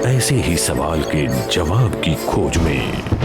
ऐसे ही सवाल के जवाब की खोज में।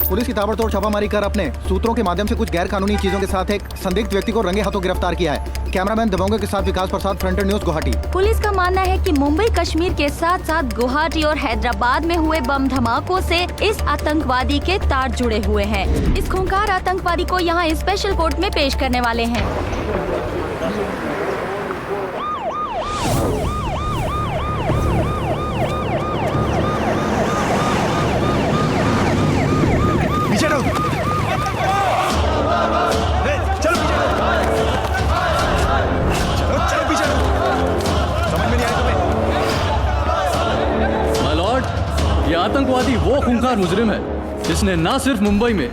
पुलिस की ताबड़तोड़ छापामारी कर अपने सूत्रों के माध्यम से कुछ गैर कानूनी चीजों के साथ एक संदिग्ध व्यक्ति को रंगे हाथों गिरफ्तार किया है। कैमरामैन दबोंगे के साथ विकास प्रसाद, फ्रंटियर न्यूज, गुवाहाटी। पुलिस का मानना है कि मुंबई कश्मीर के साथ साथ गुवाहाटी और हैदराबाद में हुए बम धमाकों से इस आतंकवादी के तार जुड़े हुए हैं। इस खूंखार आतंकवादी को यहाँ स्पेशल कोर्ट में पेश करने वाले हैं। आतंकवादी वो खूंखार मुजरिम है जिसने न सिर्फ मुंबई में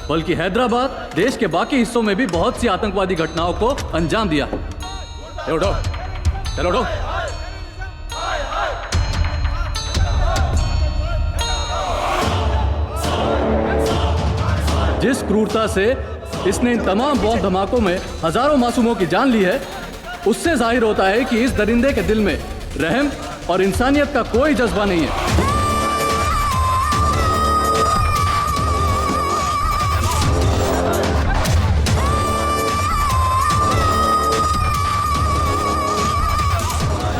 बल्कि हैदराबाद, देश के बाकी हिस्सों में भी बहुत सी आतंकवादी घटनाओं को अंजाम दिया। उठो, चलो उठो। जिस क्रूरता से इसने इन तमाम बॉम्ब धमाकों में हजारों मासूमों की जान ली है, उससे जाहिर होता है कि इस दरिंदे के दिल में रहम और इंसानियत का कोई जज्बा नहीं है।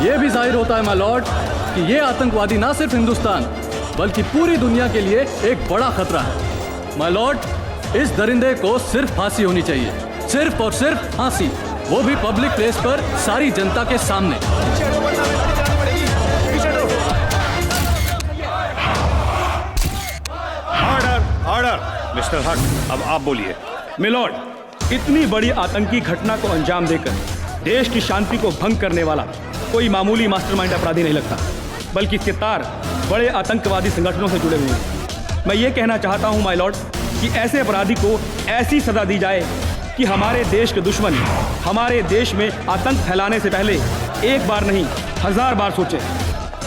ये भी जाहिर होता है माय लॉर्ड कि ये आतंकवादी ना सिर्फ हिंदुस्तान बल्कि पूरी दुनिया के लिए एक बड़ा खतरा है। माय लॉर्ड, इस दरिंदे को सिर्फ फांसी होनी चाहिए, सिर्फ और सिर्फ फांसी, वो भी पब्लिक प्लेस पर सारी जनता के सामने। Order, order. मिस्टर हक, अब आप बोलिए। मिलॉर्ड, इतनी बड़ी आतंकी घटना को अंजाम देकर देश की शांति को भंग करने वाला कोई मामूली मास्टरमाइंड अपराधी नहीं लगता, बल्कि इसके तार बड़े आतंकवादी संगठनों से जुड़े हुए हैं। मैं ये कहना चाहता हूं माय लॉर्ड कि ऐसे अपराधी को ऐसी सजा दी जाए कि हमारे देश के दुश्मन हमारे देश में आतंक फैलाने से पहले एक बार नहीं 1000 बार सोचें,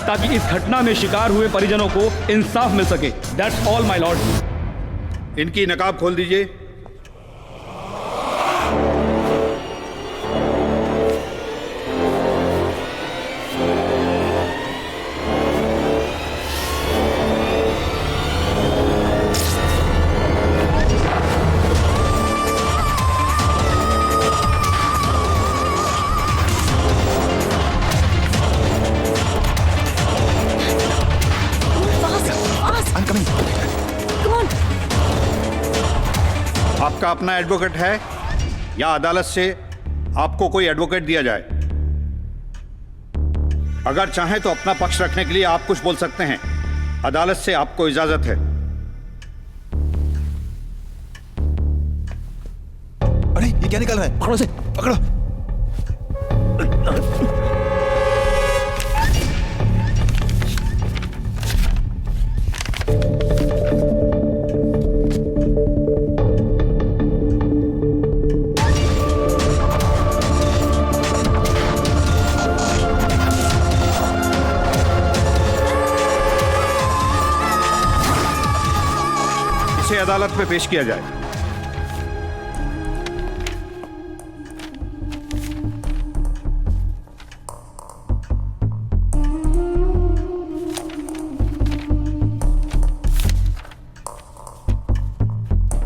ताकि इस घटना में शिकार हुए परिजनों को इंसाफ मिल सके। That's all my Lord. इनकी नकाब खोल दीजिए। आपका अपना एडवोकेट है या अदालत से आपको कोई एडवोकेट दिया जाए? अगर चाहें तो अपना पक्ष रखने के लिए आप कुछ बोल सकते हैं। अदालत से आपको इजाजत है। अरे ये क्या निकल रहा है? पकड़ो से, पकड़ो। अदालत में पेश किया जाए।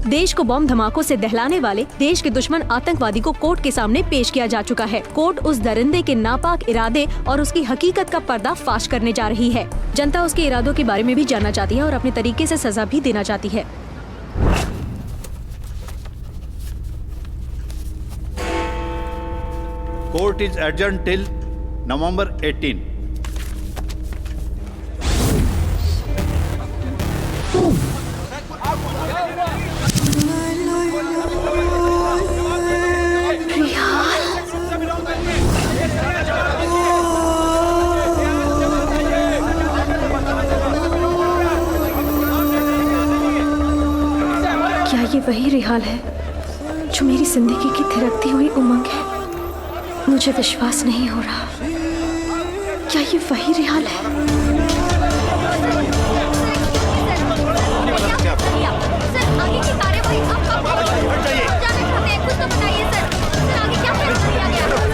देश को बम धमाकों से दहलाने वाले देश के दुश्मन आतंकवादी को कोर्ट के सामने पेश किया जा चुका है। कोर्ट उस दरिंदे के नापाक इरादे और उसकी हकीकत का पर्दा फाश करने जा रही है। जनता उसके इरादों के बारे में भी जानना चाहती है और अपने तरीके से सजा भी देना चाहती है। Court is adjourned till November 18। क्या ये वही रिहाल है जो मेरी जिंदगी की थिरकती हुई उमंग है? मुझे विश्वास नहीं हो रहा। क्या ये वही रिहाल है? सर आगे की कार्यवाही आप कब जाने चाहते हैं? कुछ तो बताइए सर। सर आगे क्या फैसला लिया गया?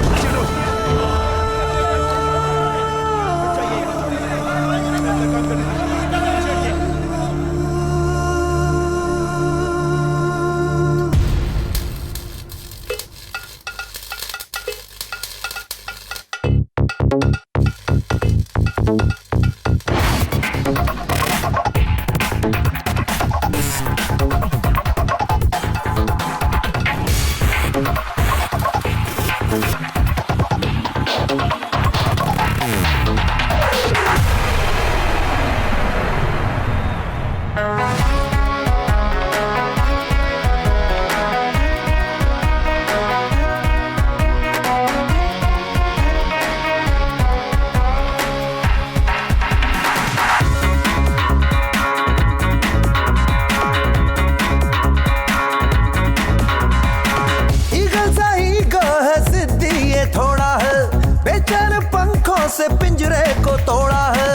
से पिंजरे को तोड़ा है।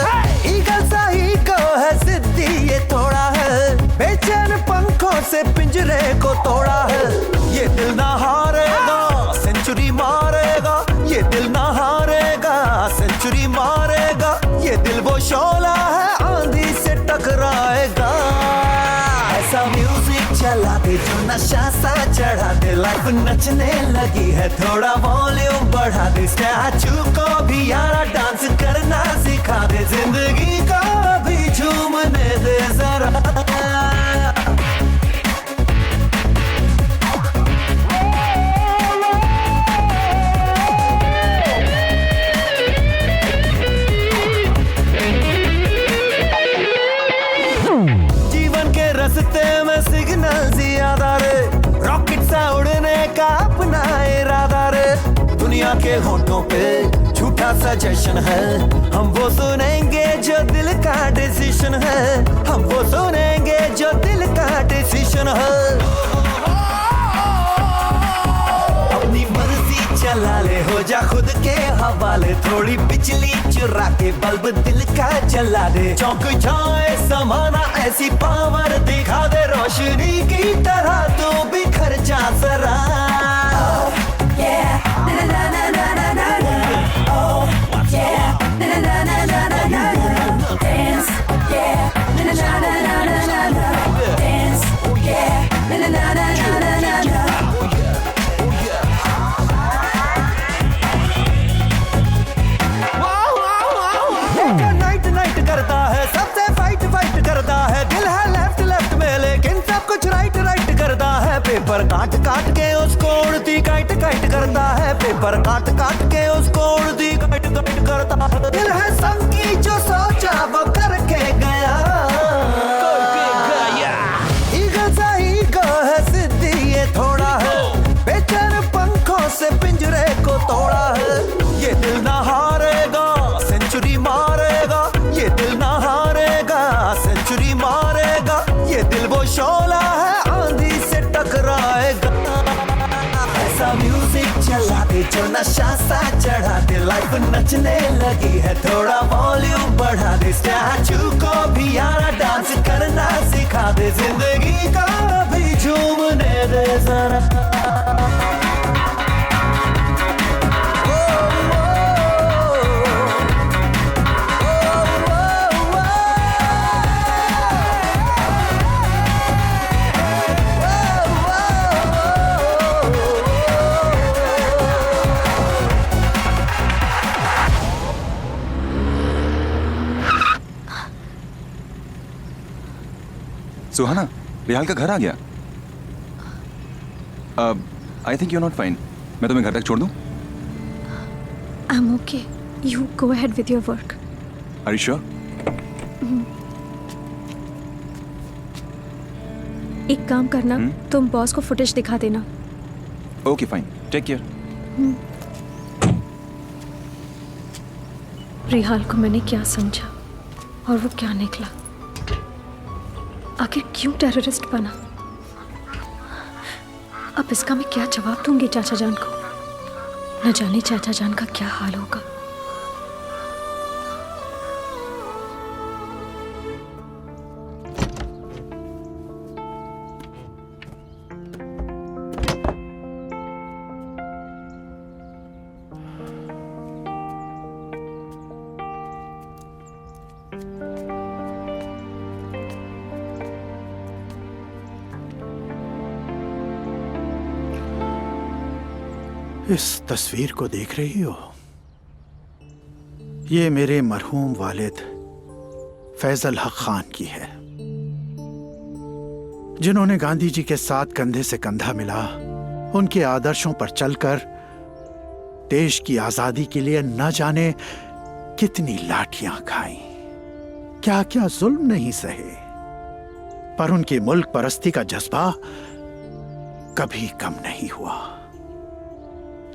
ईगल सा ईगो है सिद्धि ये थोड़ा है। बेचैन पंखों से पिंजरे को तोड़ा है। ये दिल ना हारेगा, सेंचुरी मारेगा। ये दिल ना हारेगा, सेंचुरी मारेगा। ये दिल वो शोला है, आंधी से टकराएगा। ऐसा म्यूजिक चला दे जो नशा सा चढ़ा दे। लाइफ नचने लगी है, थोड़ा वॉल्यूम बढ़ा दे। स्टैचू को भी यारा डांस करना सिखा दे। जिंदगी को भी झूमने दे जरा। रस्ते में सिग्नल ज्यादा रे, रॉकेट सा उड़ने का अपना इरादा रे। दुनिया के होठों पे झूठा सजेशन है। हम वो सुनेंगे जो दिल का डिसीजन है। हम वो सुनेंगे जो दिल का डिसीजन है। अपनी मर्जी चला ले, हो जा खुद के हवाले। थोड़ी बिजली चुरा के बल्ब दिल का जला दे। चौंक जाए समाना, ऐसी पावर दिखा दे। रोशनी की तरह तू बिखर जा जरा। नाइट नाइट करता है, सबसे फाइट फाइट करता है। दिल है लेफ्ट लेफ्ट में, लेकिन सब कुछ राइट राइट करता है। पेपर काट काट के उसको उड़ती काइट काइट करता है। पेपर काट काट के उसको उड़ती काइट काइट करता है। दिल है संगी जो सोचा वो करके गया। ईगल सा ईगो है सिद्धि ये थोड़ा है। बेचैन पंखों से पिंजरे को तोड़ा है। ये दिल ना हारेगा, सेंचुरी मारेगा। ये दिल ना हारेगा, सेंचुरी मारेगा। ये दिल वो शोला है, आंधी से टकराएगा। ऐसा म्यूजिक चला दे जो नशा सा चढ़ा दे। लाइफ नचने लगी है, थोड़ा वॉल्यूम बढ़ा दे। स्टैचू को भी यारा डांस करना सिखा दे। जिंदगी का सुहाना, रिहाल का घर आ गया। I think you are not fine. मैं तुम्हें घर तक छोड़ दूं? I'm okay. You go ahead with your work. Are you sure? एक काम करना, तुम बॉस को फुटेज दिखा देना। Okay, fine. Take care. Rihal को मैंने क्या समझा और वो क्या निकला, आखिर क्यों टेररिस्ट बना। अब इसका मैं क्या जवाब दूंगी चाचा जान को। न जाने चाचा जान का क्या हाल होगा। इस तस्वीर को देख रही हो? ये मेरे मरहूम वालिद फैजल हक खान की है, जिन्होंने गांधी जी के साथ कंधे से कंधा मिला, उनके आदर्शों पर चलकर देश की आजादी के लिए न जाने कितनी लाठियां खाई, क्या क्या जुल्म नहीं सहे, पर उनकी मुल्क परस्ती का जज्बा कभी कम नहीं हुआ।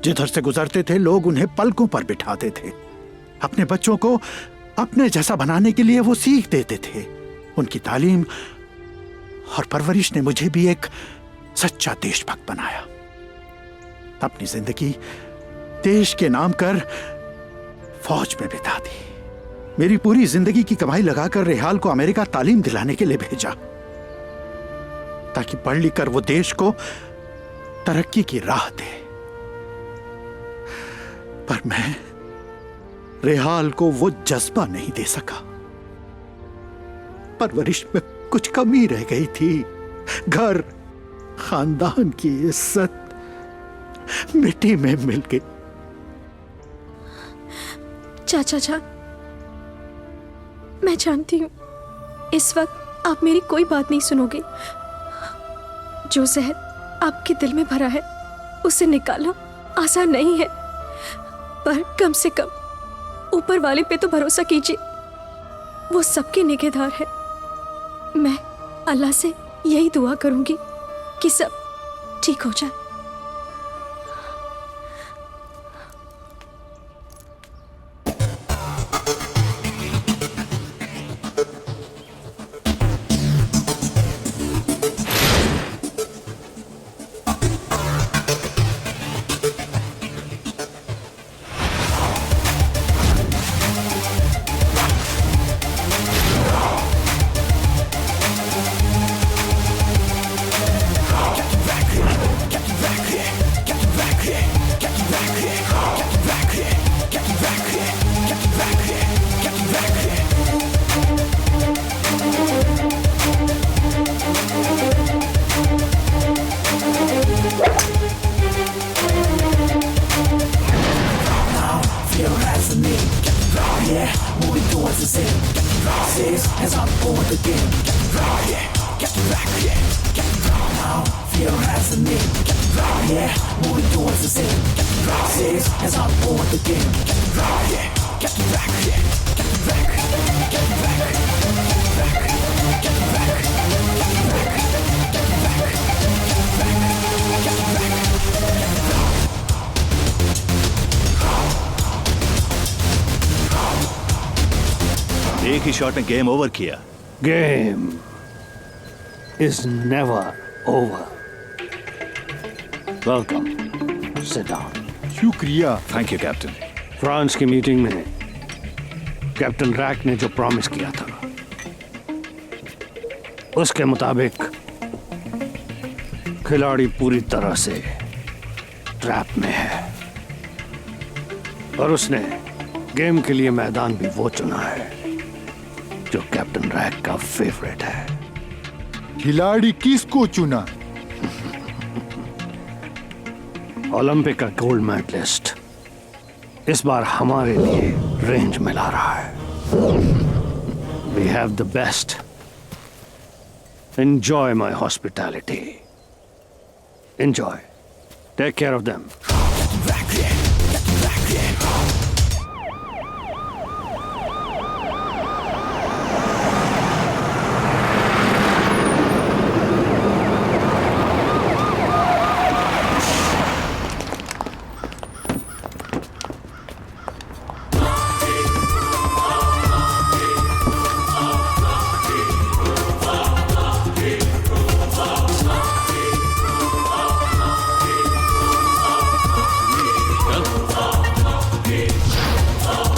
जिधर से गुजरते थे लोग उन्हें पलकों पर बिठाते थे, अपने बच्चों को अपने जैसा बनाने के लिए वो सीख देते थे। उनकी तालीम और परवरिश ने मुझे भी एक सच्चा देशभक्त बनाया। अपनी जिंदगी देश के नाम कर फौज में बिता दी। मेरी पूरी जिंदगी की कमाई लगाकर रेहाल को अमेरिका तालीम दिलाने के लिए भेजा, ताकि पढ़ लिख कर वो देश को तरक्की की राह दे। पर मैं रेहाल को वो जज्बा नहीं दे सका। परवरिश में कुछ कमी रह गई थी। घर, खानदान की इज्जत मिट्टी में मिल गई। चाचा जान, मैं जानती हूँ इस वक्त आप मेरी कोई बात नहीं सुनोगे। जो जहर आपके दिल में भरा है उसे निकालना आसान नहीं है, पर कम से कम ऊपर वाले पे तो भरोसा कीजिए, वो सबके निगहदार है। मैं अल्लाह से यही दुआ करूंगी कि सब ठीक हो जाए। एक ही शॉट में गेम ओवर किया। Game is never over. Welcome, sit down. शुक्रिया। Thank you captain. फ्रांस की मीटिंग में कैप्टन रैक ने जो प्रॉमिस किया था उसके मुताबिक खिलाड़ी पूरी तरह से ट्रैप में है, और उसने गेम के लिए मैदान भी वो चुना है जो कैप्टन रैक का फेवरेट है। खिलाड़ी किसको चुना? ओलंपिक का गोल्ड मेडलिस्ट इस बार हमारे लिए रेंज में ला रहा है। We have the best Enjoy my hospitality. Enjoy. Take care of them.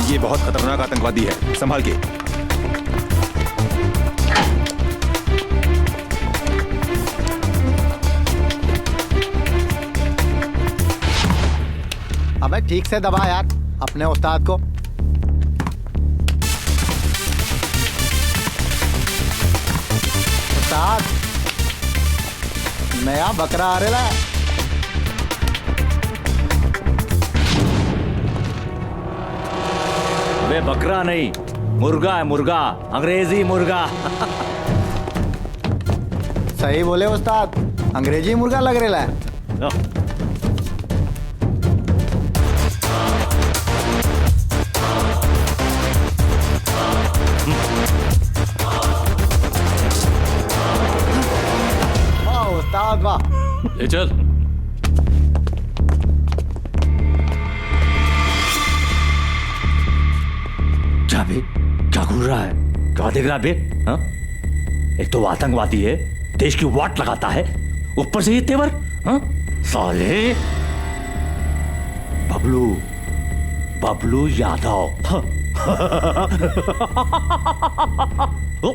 ये बहुत खतरनाक आतंकवादी है, संभाल के। अबे ठीक से दबा यार अपने उस्ताद को। उस्ताद नया बकरा आ रहा है। वे बकरा नहीं, मुर्गा है, मुर्गा, अंग्रेजी मुर्गा। सही बोले उस्ताद, अंग्रेजी मुर्गा लग रहा है। वाह उस्ताद वाह। ले चल। क्या बे, क्या घूर रहा है, क्या देख रहा है बे? हाँ? एक तो वो आतंकवादी है, देश की वाट लगाता है, ऊपर से ये तेवर। हाँ? साले बबलू, बबलू यादव। हाँ? ओ,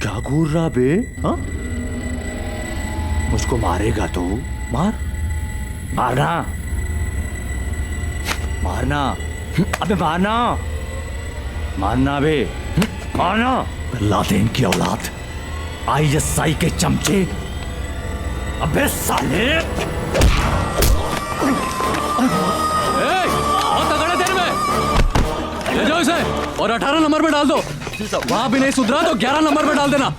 क्या घूर रहा बे? हाँ? मुझको मारेगा तो मार, मारना, मारना, अबे मारना, मारना बे, मारना। लादेन की औलाद, ISI के चमचे, अबे साले। बहुत तगड़ा देर में ले जाओ इसे और 18 नंबर पे डाल दो। वहां भी नहीं सुधरा तो 11 नंबर पे डाल देना।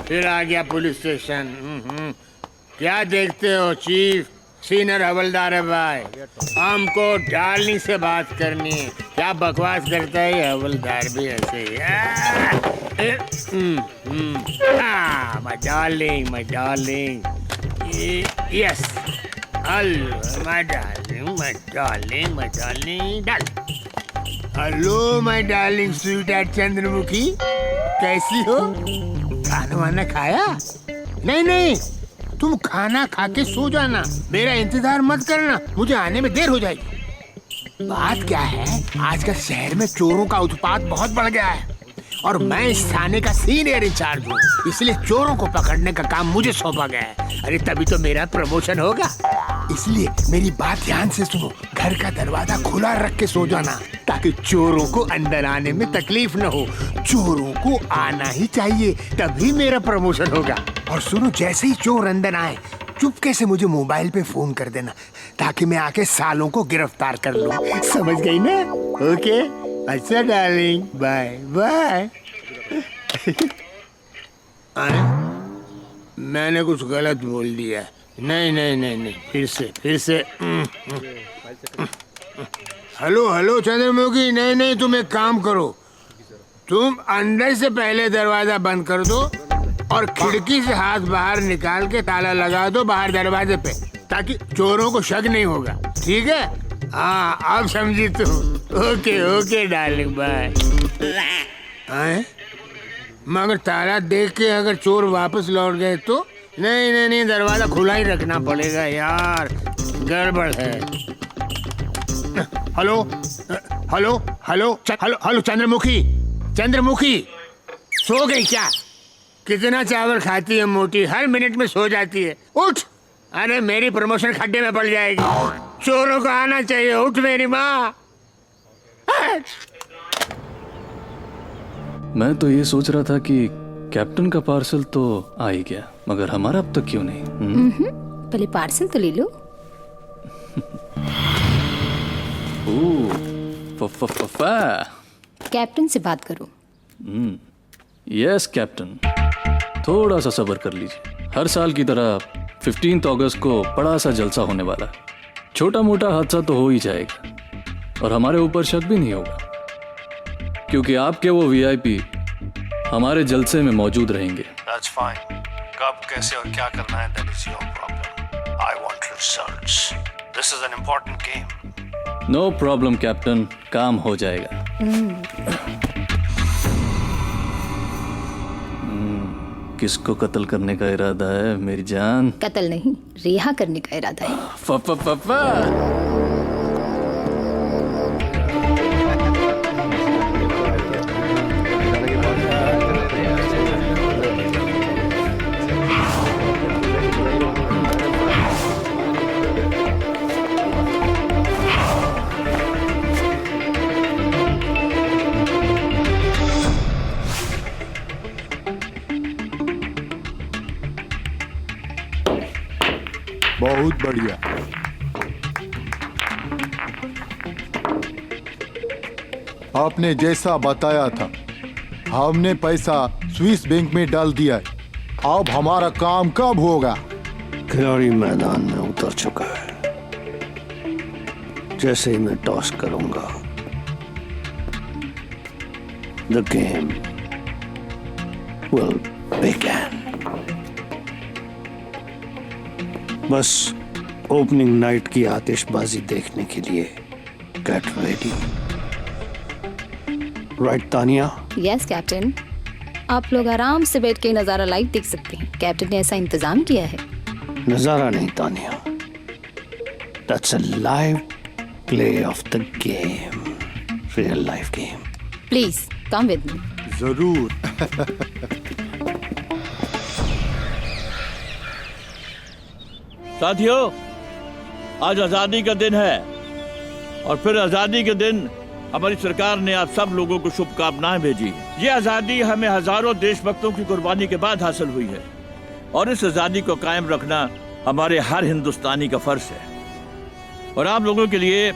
फिर आ गया पुलिस स्टेशन। क्या देखते हो चीफ, सीनियर हवलदार है भाई, हमको डार्लिंग से बात करनी है। क्या बकवास करता है हवलदार भी ऐसे ही। My darling, my darling, yes, hello my darling, my darling, my darling, hello my darling sweetheart Chandramukhi, कैसी हो? खाना वाना खाया? नहीं नहीं, तुम खाना खा के सो जाना, मेरा इंतजार मत करना, मुझे आने में देर हो जाएगी। बात क्या है, आजकल शहर में चोरों का उत्पात बहुत बढ़ गया है और मैं इस थाने का सीनियर इंचार्ज हूँ, इसलिए चोरों को पकड़ने का काम मुझे सौंपा गया है। अरे तभी तो मेरा प्रमोशन होगा, इसलिए मेरी बात ध्यान से सुनो। घर का दरवाजा खुला रख के सो जाना ताकि चोरों को अंदर आने में तकलीफ न हो। चोरों को आना ही चाहिए, तभी मेरा प्रमोशन होगा। और सुनो, जैसे ही चोर अंदर आए चुपके से मुझे मोबाइल पे फोन कर देना ताकि मैं आके सालों को गिरफ्तार कर लूं। समझ गई ना? ओके, अच्छा डार्लिंग, बाय बाय। मैंने कुछ गलत बोल दिया। नहीं नहीं नहीं नहीं, फिर से। हेलो हेलो चंद्रमुखी, नहीं नहीं, तुम एक काम करो, तुम अंदर से पहले दरवाजा बंद कर दो और खिड़की से हाथ बाहर निकाल के ताला लगा दो बाहर दरवाजे पे, ताकि चोरों को शक नहीं होगा। ठीक है? हाँ, अब समझी तुम। Okay okay darling, bye. मगर ताला देख के अगर चोर वापस लौट गए तो? नहीं नहीं नहीं, दरवाजा खुला ही रखना पड़ेगा यार, गड़बड़ है। Hello hello hello hello hello Chandramukhi, Chandramukhi सो गई क्या? कितना चावल खाती है मोटी, हर मिनट में सो जाती है। उठ, अरे मेरी प्रमोशन खड्डे में पड़ जाएगी। चोरों को आना चाहिए, उठ मेरी माँ। मैं तो ये सोच रहा था कि कैप्टन का पार्सल तो आ ही गया, मगर हमारा अब तक क्यों नहीं? पहले पार्सल तो ले लो। कैप्टन से बात करो। यस कैप्टन, थोड़ा सा सब्र कर लीजिए। हर साल की तरह 15 अगस्त को बड़ा सा जलसा होने वाला है। छोटा मोटा हादसा तो हो ही जाएगा और हमारे ऊपर शक भी नहीं होगा, क्योंकि आपके वो वीआईपी हमारे जलसे में मौजूद रहेंगे। That's fine. कब, कैसे और क्या करना है, that is your problem. I want results. This is an important game. No problem captain, काम हो जाएगा। किसको कत्ल करने का इरादा है मेरी जान? कत्ल नहीं, रिहा करने का इरादा है। बहुत बढ़िया। आपने जैसा बताया था, हमने पैसा स्विस बैंक में डाल दिया है। अब हमारा काम कब होगा? खिलाड़ी मैदान में उतर चुका है। जैसे ही मैं टॉस करूंगा, द गेम विल बिगिन। बस ओपनिंग नाइट की आतिशबाजी देखने के लिए get ready. Right Tania? Yes captain, आप लोग आराम से बैठ के नजारा लाइव देख सकते हैं। कैप्टन ने ऐसा इंतजाम किया है। नजारा नहीं Tania, that's a live play of the game, real life game. Please come with me. जरूर। साथियों, आज आजादी का दिन है और फिर आजादी के दिन हमारी सरकार ने आप सब लोगों को शुभकामनाएं भेजी। ये आजादी हमें हजारों देशभक्तों की कुर्बानी के बाद हासिल हुई है और इस आजादी को कायम रखना हमारे हर हिंदुस्तानी का फर्ज है। और आप लोगों के लिए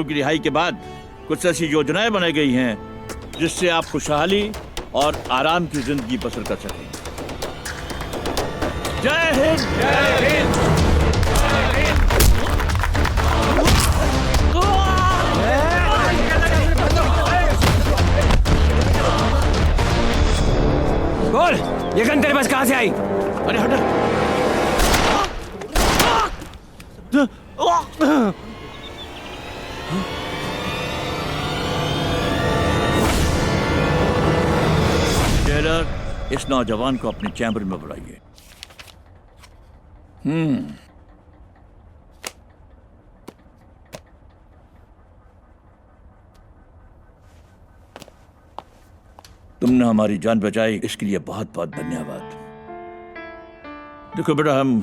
रिहाई के बाद कुछ ऐसी योजनाएं बनाई गई हैं जिससे आप खुशहाली और आराम की जिंदगी बसर कर सकें। जय हिंद, जय हिंद, जय हिंद। बोल, ये गन तेरे पास कहां से आई? अरे हट। टेलर, इस नौजवान को अपने चैम्बर में बुलाइए। तुमने हमारी जान बचाई, इसके लिए बहुत बहुत धन्यवाद। देखो बेटा, हम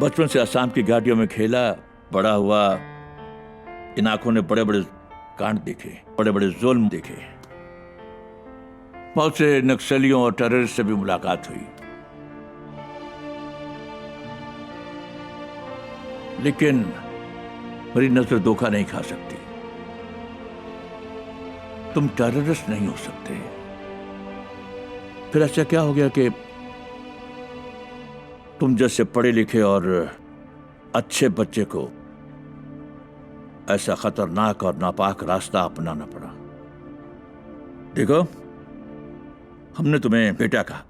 बचपन से असम की घाटियों में खेला बड़ा हुआ। इन आंखों ने बड़े बड़े कांड देखे, बड़े बड़े जुल्म देखे। बहुत से नक्सलियों और टेररिस्ट से भी मुलाकात हुई, लेकिन मेरी नजर धोखा नहीं खा सकती। तुम टेररिस्ट नहीं हो सकते। फिर ऐसा क्या हो गया कि तुम जैसे पढ़े लिखे और अच्छे बच्चे को ऐसा खतरनाक और नापाक रास्ता अपनाना पड़ा? देखो, हमने तुम्हें बेटा कहा।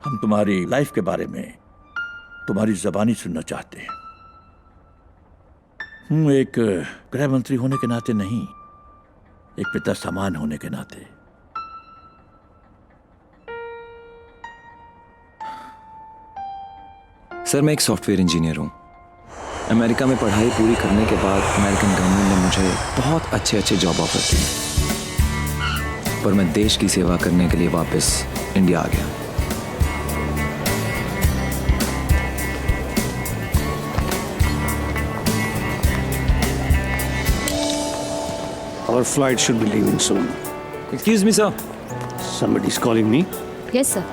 हम तुम्हारी लाइफ के बारे में तुम्हारी जबानी सुनना चाहते हैं। एक गृह मंत्री होने के नाते नहीं, एक पिता समान होने के नाते। सर, मैं एक सॉफ्टवेयर इंजीनियर हूँ। अमेरिका में पढ़ाई पूरी करने के बाद अमेरिकन गवर्नमेंट ने मुझे बहुत अच्छे अच्छे जॉब ऑफर दिए, पर मैं देश की सेवा करने के लिए वापस इंडिया आ गया। Our flight should be leaving soon. Excuse me, sir. Somebody's calling me. Yes sir.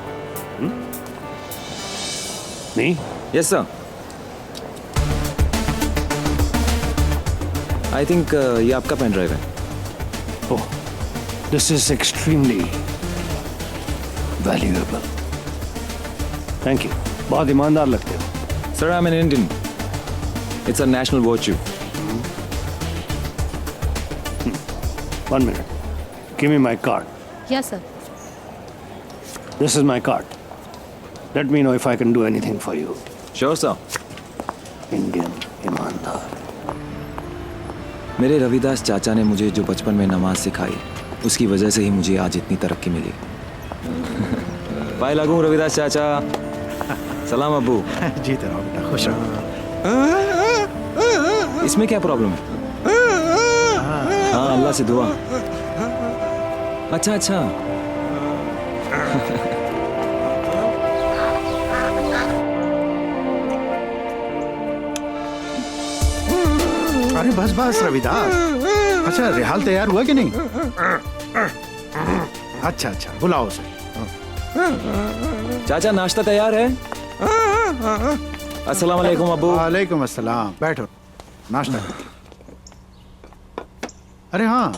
Me? Yes, sir. I think ये आपका पेन ड्राइव है. Oh, this is extremely valuable. Thank you. बहुत ईमानदार लगते हो. Sir, I'm an Indian. It's a national virtue. 1 minute. Give me my card. Yes sir. This is my card. Let me know if I can do anything for you. Sure, sir. Indian ईमानदार. मेरे रविदास चाचा ने मुझे जो बचपन में नमाज सिखाई, उसकी वजह से ही मुझे आज इतनी तरक्की मिली. पाए लागू रविदास चाचा. सलाम अब्बू. जीते रहो बेटा, खुश रहो. इसमें क्या प्रॉब्लम है? हाँ, अल्लाह से दुआ. अच्छा अच्छा. अरे बस बस रविदास. अच्छा, रिहाल तैयार हुआ कि नहीं? अच्छा अच्छा, बुलाओ उसे. चाचा नाश्ता तैयार है? अस्सलाम वालेकुम अब्बू. वालेकुम अस्सलाम. बैठो, नाश्ता करो. अरे हाँ,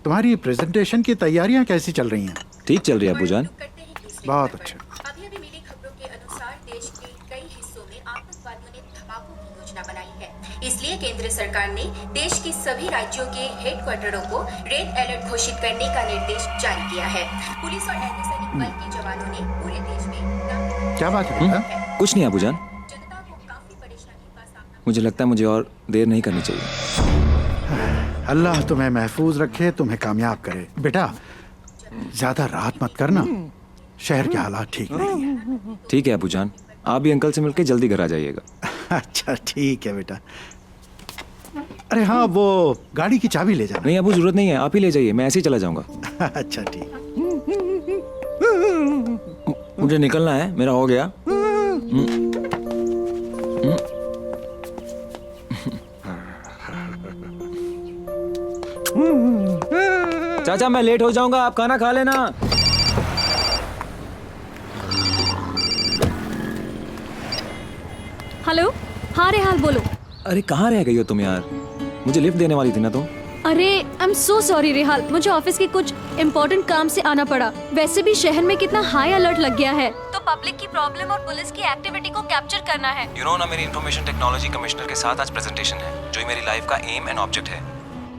तुम्हारी प्रेजेंटेशन की तैयारियां कैसी चल रही हैं? ठीक चल रही है अब्बू जान. बहुत अच्छा. अभी अभी मिली खबरों के अनुसार देश के कई हिस्सों में आतंकवादियों ने धमाकों की योजना बनाई है. इसलिए केंद्र सरकार ने देश के सभी राज्यों के हेडक्वार्टरों को रेड अलर्ट घोषित करने का निर्देश जारी किया है. पुलिस और अर्धसैनिक बल के जवानों ने पूरे देश में. क्या बात है बेटा? कुछ नहीं अब्बू जान. मुझे लगता है मुझे और देर नहीं करनी चाहिए. अल्लाह तुम्हें महफूज रखे, तुम्हें कामयाब करे. बेटा, ज्यादा रात मत करना. शहर के हालात ठीक नहीं है. ठीक है अब्बू जान, आप भी अंकल से मिलके जल्दी घर आ जाइएगा. अच्छा ठीक है बेटा. अरे हाँ, वो गाड़ी की चाबी ले जाना. नहीं अब्बू, जरूरत नहीं है, आप ही ले जाइए, मैं ऐसे ही चला जाऊंगा. अच्छा ठीक. मुझे निकलना है, मेरा हो गया. चाचा मैं लेट हो जाऊंगा, आप खाना खा लेना. हेलो. हाँ रेहाल बोलो. अरे कहाँ रह गई हो तुम यार? मुझे लिफ्ट देने वाली थी ना तुम. अरे I am so sorry Rehal, मुझे ऑफिस के कुछ इम्पोर्टेंट काम से आना पड़ा. वैसे भी शहर में कितना हाई अलर्ट लग गया है, तो पब्लिक की प्रॉब्लम और पुलिस की एक्टिविटी को कैप्चर करना है. यू नो ना, मेरी इंफॉर्मेशन टेक्नोलॉजी कमिश्नर के साथ आज प्रेजेंटेशन है, जो मेरी लाइफ का एम एंड ऑब्जेक्ट है.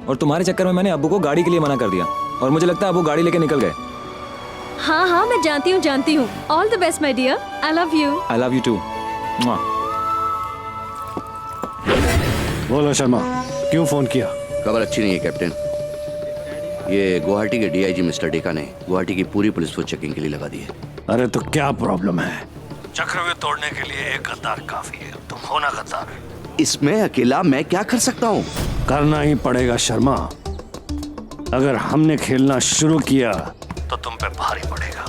और तुम्हारे चक्कर में मैंने अब्बू को गाड़ी के लिए मना कर दिया, और मुझे लगता है अब्बू गाड़ी लेके निकल गए. हाँ हाँ मैं जानती हूँ. All the best my dear. I love you. I love you too. बोलो शर्मा, क्यों फोन किया? खबर अच्छी नहीं है कैप्टन. ये गुवाहाटी के डीआईजी मिस्टर डेका ने गुवाहाटी की पूरी पुलिस को चेकिंग के लिए लगा दी है. अरे तो क्या प्रॉब्लम है? चक्रव्यूह तोड़ने के लिए एक गद्दार काफी है. तुम हो ना गद्दार. इसमें अकेला मैं क्या कर सकता हूँ? करना ही पड़ेगा शर्मा. अगर हमने खेलना शुरू किया तो तुम पे भारी पड़ेगा.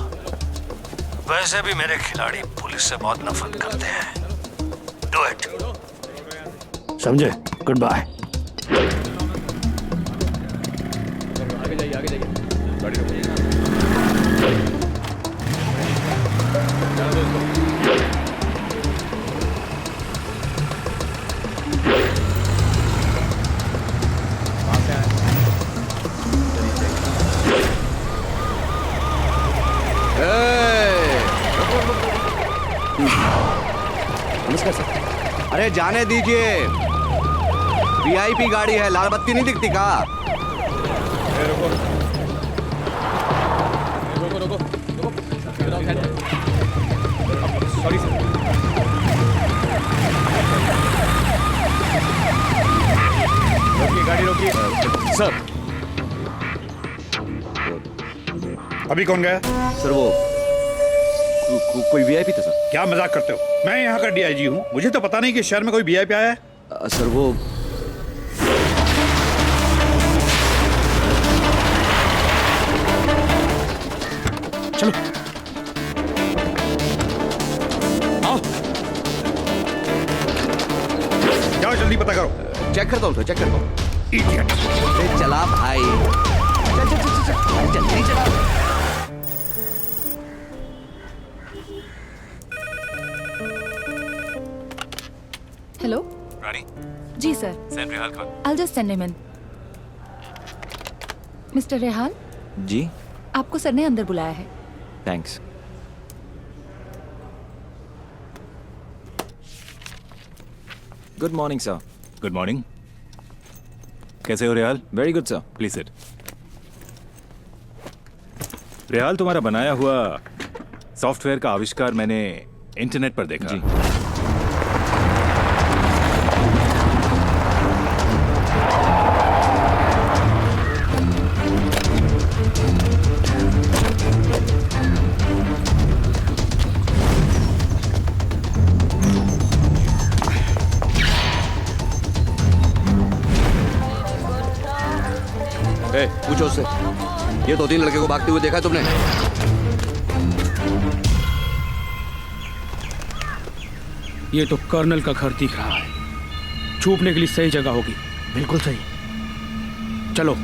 वैसे भी मेरे खिलाड़ी पुलिस से बहुत नफरत करते हैं. Do it. समझे? Good bye. आगे जाइए, आगे जाइए. नमस्कार सर. अरे जाने दीजिए, वीआईपी गाड़ी है, लाल बत्ती नहीं दिखती का? Sorry sir. रोकिए, गाड़ी रोकिए. सर अभी कौन गया? सर वो कोई वीआईपी था सर. क्या मजाक करते हो? मैं यहाँ का डीआईजी हूँ, मुझे तो पता नहीं कि शहर में कोई वीआईपी आया है. सर वो चलो आओ, जाओ जल्दी पता करो. चेक करता हूँ, चेक करता हूँ. इडियट। चला भाई, चल चल चल चल जल्दी चला। हेलो रानी, जी sir, send Rehal call. I'll just send him in. Mister Rehal, जी, आपको सर ने अंदर बुलाया है। Thanks. Good morning sir. Good morning. कैसे हो Rehal? Very good sir. Please sit. Rehal, तुम्हारा बनाया हुआ सॉफ्टवेयर का आविष्कार मैंने इंटरनेट पर देखा। जी। पूछो उससे, ये 2-3 लड़के को भागते हुए देखा है तुमने? ये तो कर्नल का घर दिख रहा है। छुपने के लिए सही जगह होगी। बिल्कुल सही। चलो।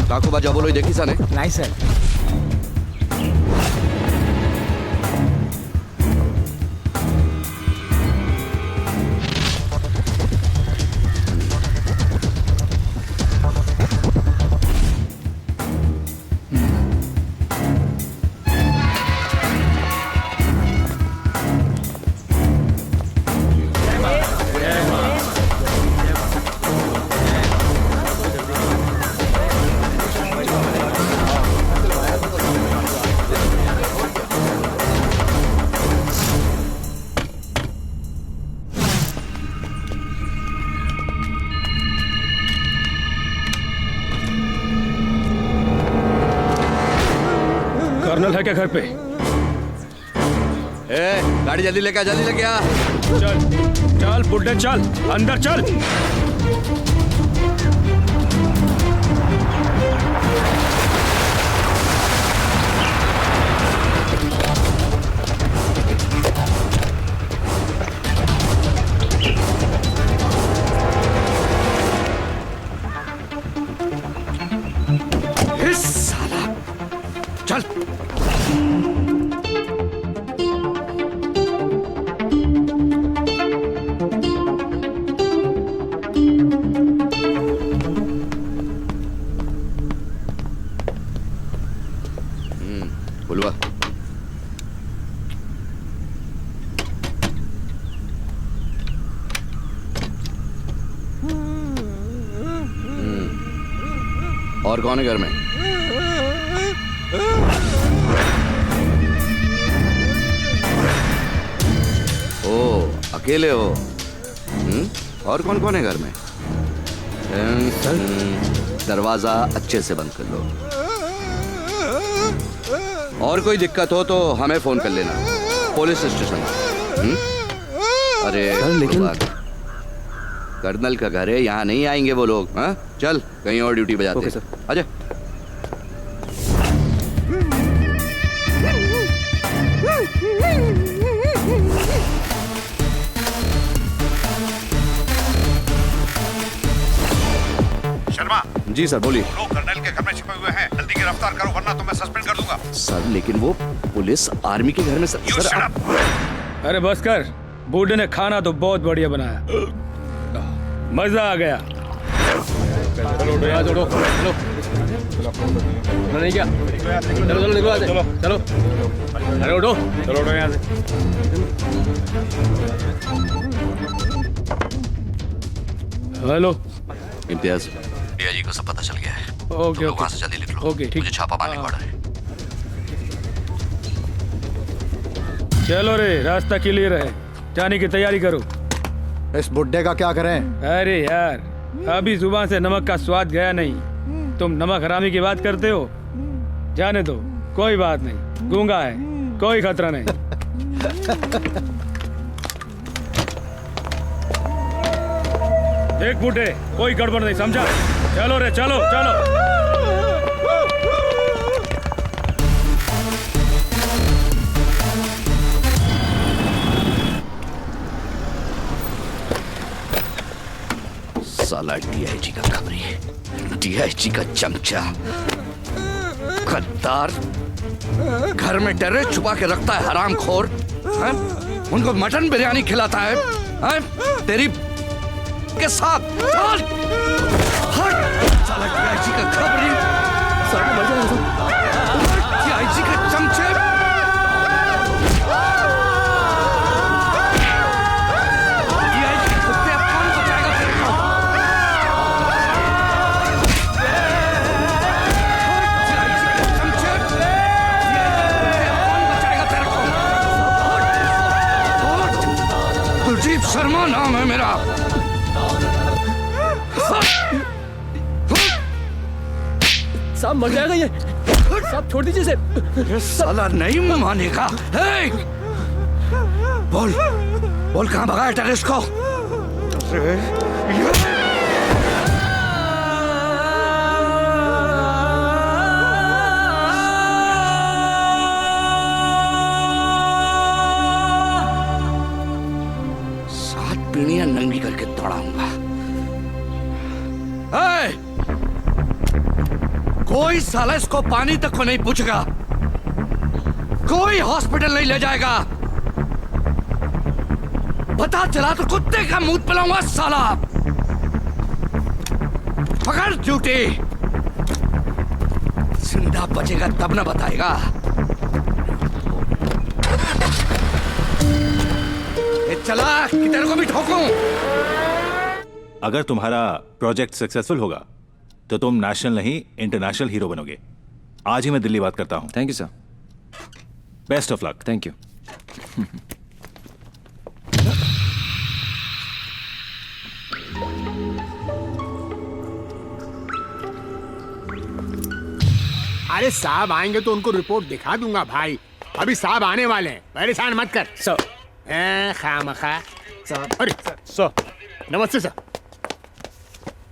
काकू बाजा बोलो, देखी साने? नहीं सर। कर्नल है क्या घर पे? गाड़ी जल्दी लेके आ, जल्दी लेके आ। चल चल बुड्ढे, चल अंदर चल। साला चल। बुलवा। और कौन है घर में? ओ, अकेले हो? और कौन कौन है घर में? दरवाजा अच्छे से बंद कर लो। और कोई दिक्कत हो तो हमें फोन कर लेना, पुलिस स्टेशन। अरे लेकिन कर्नल का घर है, यहाँ नहीं आएंगे वो लोग। हाँ चल, कहीं और ड्यूटी बजाते हैं। आजा। शर्मा। जी सर, बोलिए। लोग कर्नल के घर में छिपे हुए हैं, जल्दी गिरफ्तार करो वरना तो मैं सस्पेंड कर दूंगा। सर लेकिन वो पुलिस आर्मी के घर में सर। अरे बस कर, बूढ़े ने खाना तो बहुत बढ़िया बनाया, मजा आ गया। चलो भैया, चलो चलो नहीं क्या, चलो चलो निकलो यहाँ से, चलो अरे उठो, चलो उठो यहाँ से। हेलो इम्तियाज, डीआईजी को सब पता चल गया है। ओके वहाँ से जल्दी लिख लो। ओके ठीक। मुझे छापा मारने पड़ रहा है। चलो रे, रास्ता क्लियर है, जाने की तैयारी करो। इस बुड्ढे का क्या करें? अरे यार, अभी जुबान से नमक का स्वाद गया नहीं। तुम नमक हरामी की बात करते हो, जाने दो, कोई बात नहीं, गूंगा है, कोई खतरा नहीं। देख बूढ़े, कोई गड़बड़ नहीं, समझा? चलो रे, चलो चलो। साला डीआईजी का खबरी, डीआईजी का चमचा, गद्दार, घर में डरे छुपा के रखता है हरामखोर, हैं? उनको मटन बिरयानी खिलाता है, हैं? तेरी के साथ चल, हट, साला डीआईजी का खबरी, साला डीआईजी के चमचे, कुलदीप शर्मा नाम है मेरा। साहब मर जाएगा ये, साहब छोड़ दीजिए इसे। साला नहीं मानेगा। हे! बोल बोल कहाँ भगाया टेररिस्ट को? पीढ़ियां नंगी करके दौड़ाऊंगा। कोई साला इसको पानी तक को नहीं पूछेगा, कोई हॉस्पिटल नहीं ले जाएगा। पता चला तो कुत्ते का मुंह पिलाऊंगा साला। पकड़ ड्यूटी, जिंदा बचेगा तब ना बताएगा। चला किधर को भी ठोकूं। अगर तुम्हारा प्रोजेक्ट सक्सेसफुल होगा तो तुम नेशनल नहीं इंटरनेशनल हीरो बनोगे। आज ही मैं दिल्ली बात करता हूं। Thank you sir. Best of luck. Thank you. अरे साहब आएंगे तो उनको रिपोर्ट दिखा दूंगा भाई। अभी साहब आने वाले हैं, परेशान मत कर। सर खामखा अरे सर नमस्ते सर।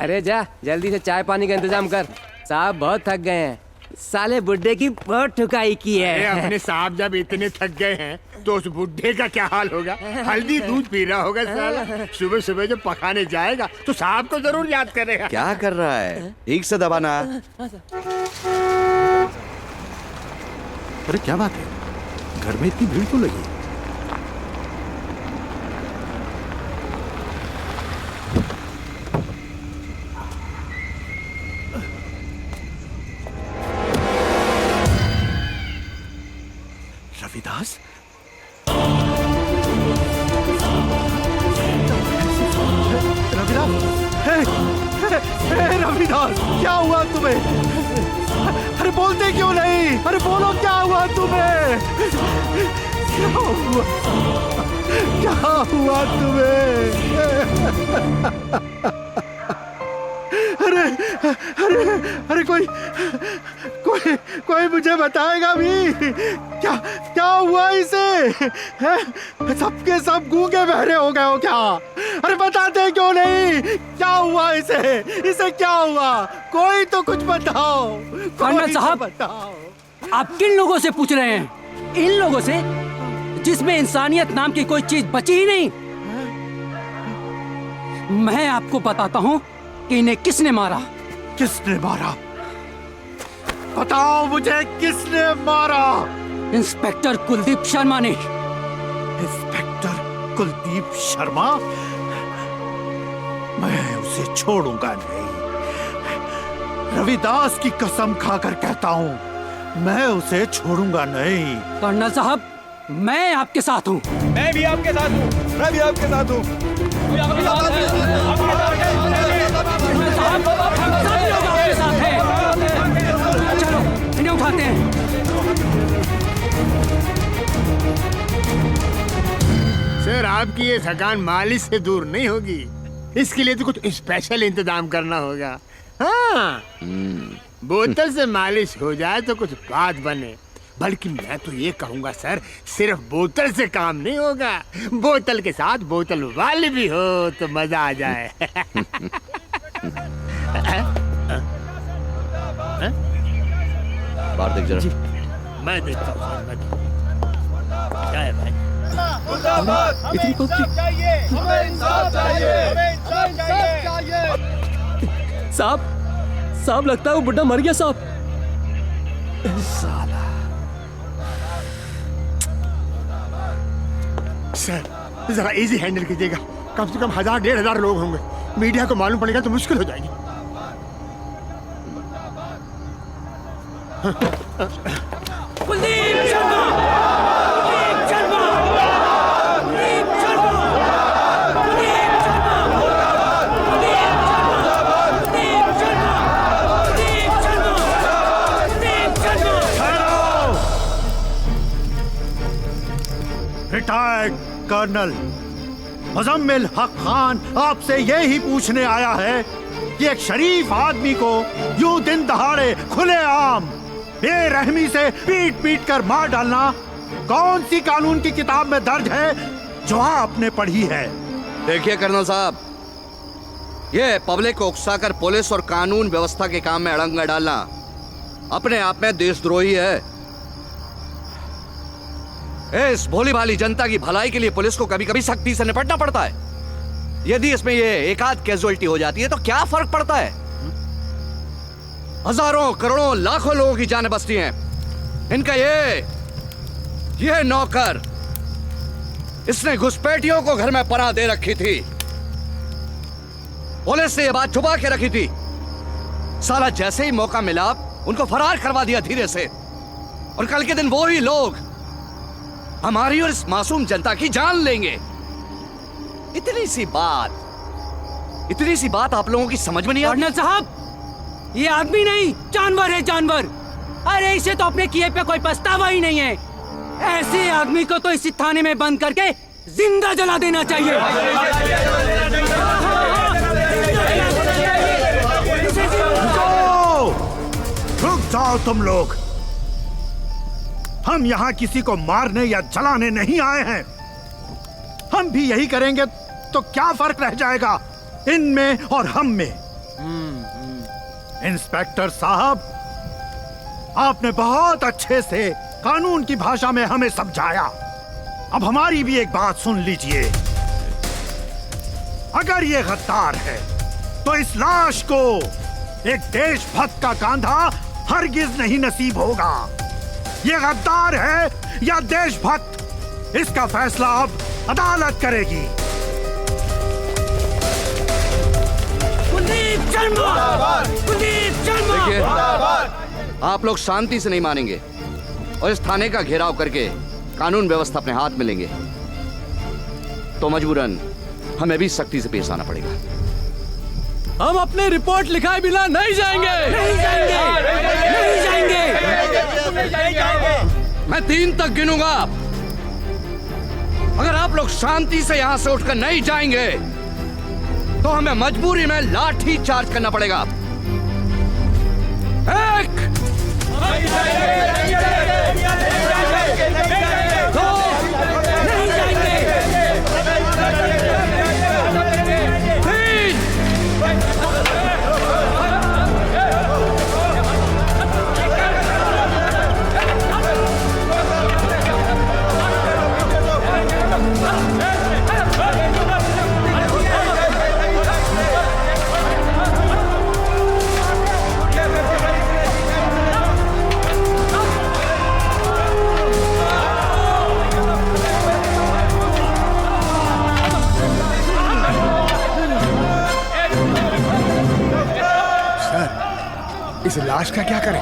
अरे जा जल्दी से चाय पानी का इंतजाम कर, साहब बहुत थक गए हैं। साले बुड्ढे की बहुत ठुकाई की है। अरे अपने साहब जब इतने थक गए हैं तो उस बुड्ढे का क्या हाल होगा? हल्दी दूध पी रहा होगा साला। सुबह सुबह जब पकाने जाएगा तो साहब को जरूर याद करेगा। क्या कर रहा है? ठीक से दबाना। अरे क्या बात है, घर में इतनी भीड़ क्यों लगी? रविदास, रविदास, क्या हुआ तुम्हें? अरे बोलते क्यों नहीं? अरे बोलो क्या हुआ तुम्हें? क्या हुआ? क्या हुआ तुम्हें? अरे अरे अरे कोई मुझे बताएगा भी? क्या क्या हुआ इसे? सबके सब गूंगे बहरे हो गए हो क्या? अरे बताते क्यों नहीं? क्या हुआ इसे? इसे क्या हुआ? कोई तो कुछ बताओ। कर्नल साहब बताओ। आप किन लोगों से पूछ रहे हैं? इन लोगों से जिसमें इंसानियत नाम की कोई चीज बची ही नहीं। मैं आपको बताता हूँ कि इन्हें किसने मारा। किसने मारा? बताओ मुझे, किसने मारा? इंस्पेक्टर कुलदीप शर्मा ने। इंस्पेक्टर कुलदीप शर्मा? मैं उसे छोड़ूंगा नहीं। रविदास की कसम खाकर कहता हूँ, मैं उसे छोड़ूंगा नहीं। कर्नल साहब, मैं आपके साथ हूँ। मैं भी आपके साथ हूँ। मैं भी आपके साथ हूँ। आपके साथ हैं। चलो इन्हें उठाते हैं। सर आपकी ये थकान मालिश से दूर नहीं होगी, इसके लिए तो कुछ स्पेशल इंतजाम करना होगा। हाँ, बोतल से मालिश हो जाए तो कुछ बात बने। बल्कि मैं तो ये कहूँगा सर, सिर्फ बोतल से काम नहीं होगा, बोतल के साथ बोतल वाली भी हो तो मजा आ जाए। बाहर देख जरा। मैं देखता हूँ। क्या है भाई? इतनी पब्लिक चाहिए, हमें इंसाफ चाहिए, हमें इंसाफ चाहिए। साहब लगता है वो बुड्ढा मर गया साहब। साला। सर जरा इजी हैंडल कीजिएगा, कम से कम 1000-1500 लोग होंगे, मीडिया को मालूम पड़ेगा तो मुश्किल हो जाएगी। कुलदीप शर्मा, कुलदीप शर्मा, कुलदीप शर्मा, कुलदीप शर्मा, कुलदीप शर्मा, कुलदीप शर्मा, कुलदीप शर्मा। रिटायर्ड कर्नल मुजम्मिल हक खान आपसे यही पूछने आया है कि एक शरीफ आदमी को यूं दिन दहाड़े खुलेआम बेरहमी से पीट पीट कर मार डालना कौन सी कानून की किताब में दर्ज है जो आपने पढ़ी है? देखिए कर्नल साहब, ये पब्लिक को उकसाकर पुलिस और कानून व्यवस्था के काम में अड़ंगा डालना अपने आप में देशद्रोही है। इस भोली भाली जनता की भलाई के लिए पुलिस को कभी कभी सख्ती से निपटना पड़ता है। यदि इसमें ये एक आध कैजुअलिटी हो जाती है तो क्या फर्क पड़ता है? हजारों करोड़ों लाखों लोगों की जानें बचती हैं। इनका ये नौकर, इसने घुसपैठियों को घर में पनाह दे रखी थी, पुलिस ने यह बात छुपा के रखी थी। साला जैसे ही मौका मिला उनको फरार करवा दिया धीरे से, और कल के दिन वो ही लोग हमारी और इस मासूम जनता की जान लेंगे। इतनी सी बात आप लोगों की समझ में नहीं आती? कर्नल साहब, ये आदमी नहीं जानवर है, जानवर। अरे इसे तो अपने किए पे कोई पछतावा ही नहीं है। ऐसे आदमी को तो इसी थाने में बंद करके जिंदा जला देना चाहिए। रुक जाओ तुम लोग, हम यहाँ किसी को मारने या जलाने नहीं आए हैं। हम भी यही करेंगे तो क्या फर्क रह जाएगा इनमें और हम में? इंस्पेक्टर साहब, आपने बहुत अच्छे से कानून की भाषा में हमें समझाया। अब हमारी भी एक बात सुन लीजिए। अगर ये गद्दार है तो इस लाश को एक देशभक्त का कांधा हरगिज नहीं नसीब होगा। ये गद्दार है या देशभक्त, इसका फैसला अब अदालत करेगी। कुलदीप शर्मा, कुलदीप शर्मा। देखिए, आप लोग शांति से नहीं मानेंगे और इस थाने का घेराव करके कानून व्यवस्था अपने हाथ में लेंगे तो मजबूरन हमें भी सख्ती से पेश आना पड़ेगा। हम अपने रिपोर्ट लिखाए बिना नहीं जाएंगे। नहीं जाएंगे, नहीं जाएंगे। मैं 3 तक गिनूंगा। अगर आप लोग शांति से यहां से उठकर नहीं जाएंगे तो हमें मजबूरी में लाठी चार्ज करना पड़ेगा। 1 2 नहीं जाएंगे। 3 इस लाश का क्या करें?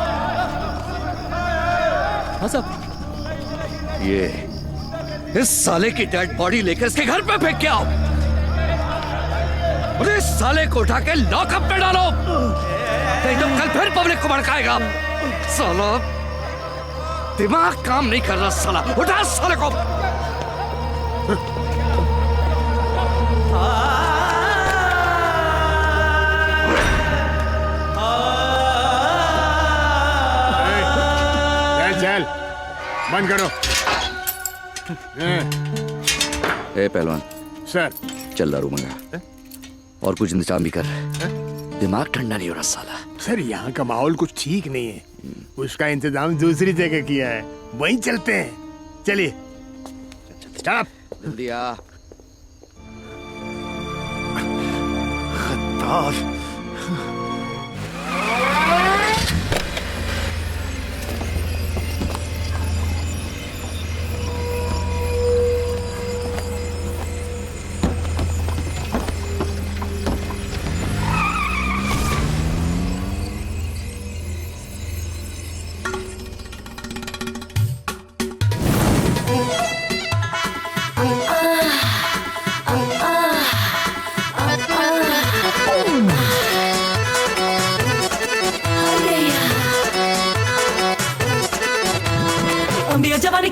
हाँ साहब, ये इस साले की डेड बॉडी लेकर इसके घर पे फेंक के आओ और इस साले को उठा के लॉकअप में डालो, नहीं तो कल फिर पब्लिक को भड़काएगा। साला दिमाग काम नहीं कर रहा। साला उठा साले को। चल बंद करो। ए पहलवान, सर चल दारू मंगा और कुछ इंतजाम भी कर। दिमाग ठंडा नहीं हो रहा साला। सर यहाँ का माहौल कुछ ठीक नहीं है, उसका इंतजाम दूसरी जगह किया है, वहीं चलते हैं। चलिए चल जल्दी आ। गद्दार,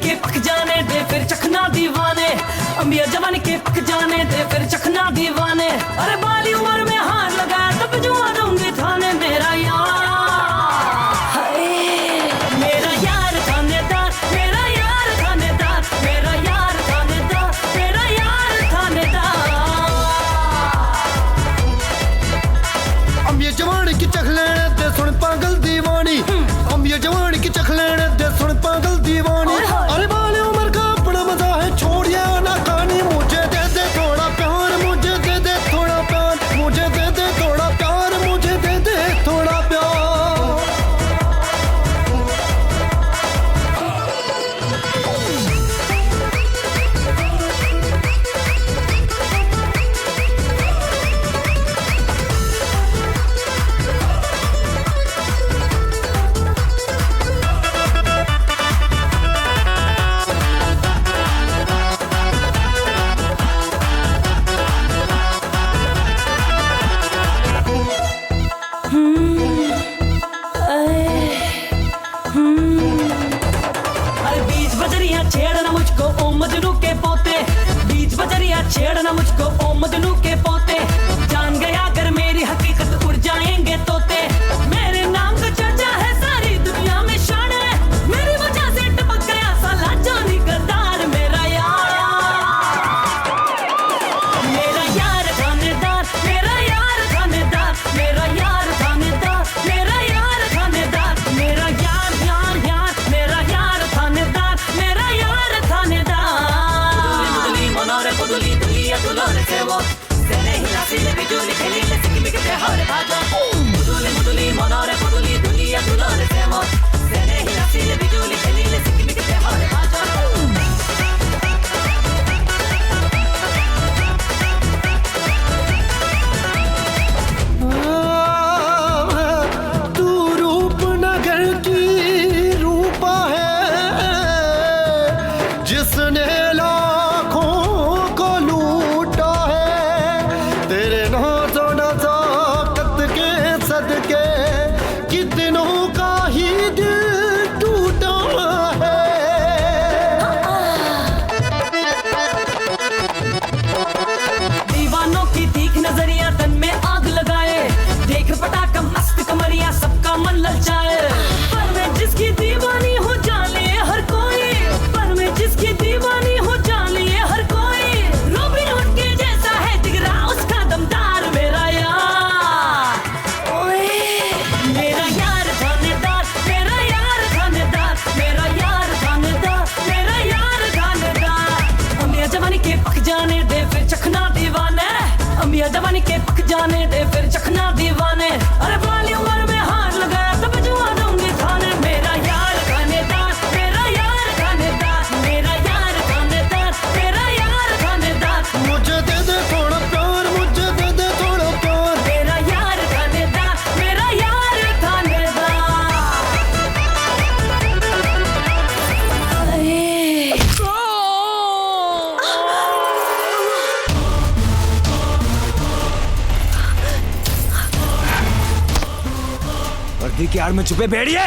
के पक जाने दे फिर चखना दीवाने, अम्बिया जवानी के पक जाने दे फिर चखना दीवाने। अरे बाली उम्र में हाथ लगाया तब जुआ दूंगी थाने मेरा यार, मेरा यार थानेदार, मेरा यार थानेदार, मेरा यार थानेदार, मेरा यार थानेदार। हम ये जवानी की चख लेने दे सुन पागल दीवानी, हम ये जवानी की चख लेने दे सुन पागल दीवानी। अरे बाली उम्र का अपना मजा है छोड़िए ना कहानी, मुझे दे दे थोड़ा प्यार, मुझे दे दे थोड़ा प्यार, मुझे दे दे थोड़ा प्यार, मुझे दे दे थोड़ा प्यार। अरे बीच बजरिया छेड़ना मुझको ओ मजनू के पोते, बीच बजरिया छेड़ना मुझको ओ मजनू के पोते। जान गया अगर मेरी हकीकत उड़ जाएंगे तोते, मेरे नाम का चर्चा है सारी दुनिया में शान है, मेरी वजह से टपक गया साला जानी गद्दार मेरा यार, मेरा यार थानेदार, मेरा यार थानेदार, मेरा यार थानेदार, मेरा यार थानेदार, मेरा यार यार यार, मेरा यार थानेदार, मेरा यार थानेदार। मुदुली मनोरे मुदुली दुलिया दुलोरे से वो सेने हिला सिले बिजुली खेली ले सिक्की में के हारे भाजा। मुदुली मुदुली मनोरे मुदुली दुलिया दुलोरे से वो सेने हिला सिले बिजुली खेली ले सिक्की में के हारे भाजा। तू रूपनगर की रूपा है जिसने लाखों को लूटा है, तेरे नाज़ो नज़ाकत के सदके कितनों का ही दिल टूटा है। दीवानों की तीख नजरिया तन में आग लगाए, देख पटाखा मस्त कमरिया सबका मन ललचाए। पर मैं जिसकी दीवानी हो जाने हर कोई, पर मैं जिसकी दीवानी हो जाने हर कोई, रोबिन हुड के जैसा है जिगरा उसका दमदार मेरा यार। ओए मेरा यार थानेदार, मेरा यार थानेदार, मेरा यार थानेदार, मेरा यार थानेदार। अम्बिया जवानी के पक जाने दे फिर चखना दीवाने, अम्बिया जवानी के पक जाने दे फिर चखना दीवाने। अरे बाली उम्र में हाथ लगाया तब जुआ दूंगी थाने मेरा यार थानेदार, मेरा यार थानेदार, मेरा यार थानेदार, मेरा यार थानेदार। मुझे दे दे थोड़ा प्यार, मुझे दे दे थोड़ा प्यार, मेरा यार थानेदार, मेरा यार थानेदार। वर्दी की आड़ में छुपे भेड़िए,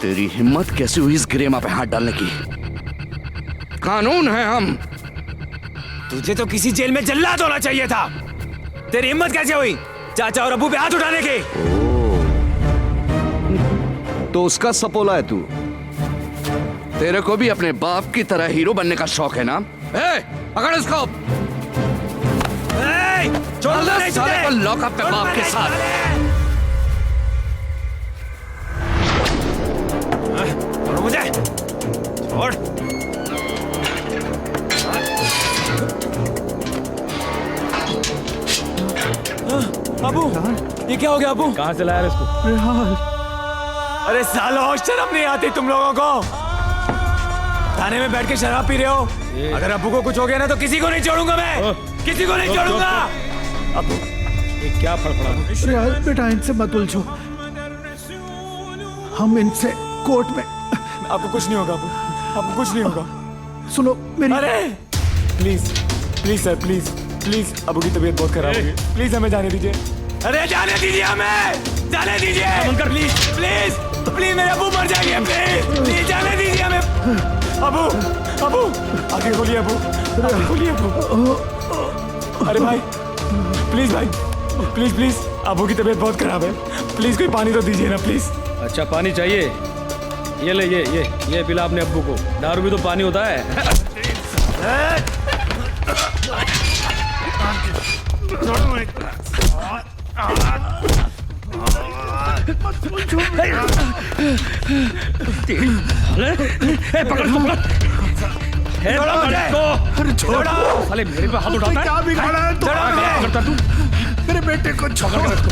तेरी हिम्मत कैसे हुई इस गिरेमा पे हाथ डालने की? कानून है हम। तुझे तो किसी जेल में जल्लाद होना चाहिए था। तेरी हिम्मत कैसे हुई चाचा और अब्बू पे हाथ उठाने की? तो उसका सपोला है तू। तेरे को भी अपने बाप की तरह हीरो बनने का शौक है ना? ए, पकड़ इसको। छोड़ दो नहीं साले को लॉकअप पे बाप के साथ। छोड़ो मुझे, छोड़। अबू ये क्या हो गया अबू? कहाँ से लाया इसको? अरे सालो शर्म नहीं आती तुम लोगों को? थाने में बैठ के शराब पी रहे हो। अगर अबू को कुछ हो गया ना तो किसी को नहीं छोड़ूंगा मैं, किसी को नहीं छोड़ूंगा। अबू ये क्या फड़फड़ा? रियाज बेटा इनसे मत उलझो, हम इनसे कोर्ट में। आपको कुछ नहीं होगा अबू, आपको कुछ नहीं होगा। सुनो मेरी। अरे please please sir, please please, Abu की तबीयत बहुत खराब होगी, प्लीज हमें जाने दीजिए। अरे जाने दीजिए, हमें जाने दीजिए, प्लीज प्लीज प्लीज मेरे अबू मर जाएंगे, प्लीज जाने दीजिए हमें। अबू अबू आगे खोलिए, अबू आगे खोलिए अबू। अरे भाई प्लीज भाई, प्लीज प्लीज, अबू की तबीयत बहुत खराब है, प्लीज कोई पानी तो दीजिए ना प्लीज। अच्छा पानी चाहिए, ये ले ये पिला अपने अब्बू को। दारू भी तो पानी होता है। साले मेरे पे हाथ उठाता है, क्या बिगाड़ा है करता तू? मेरे बेटे को छोड़ के रखो।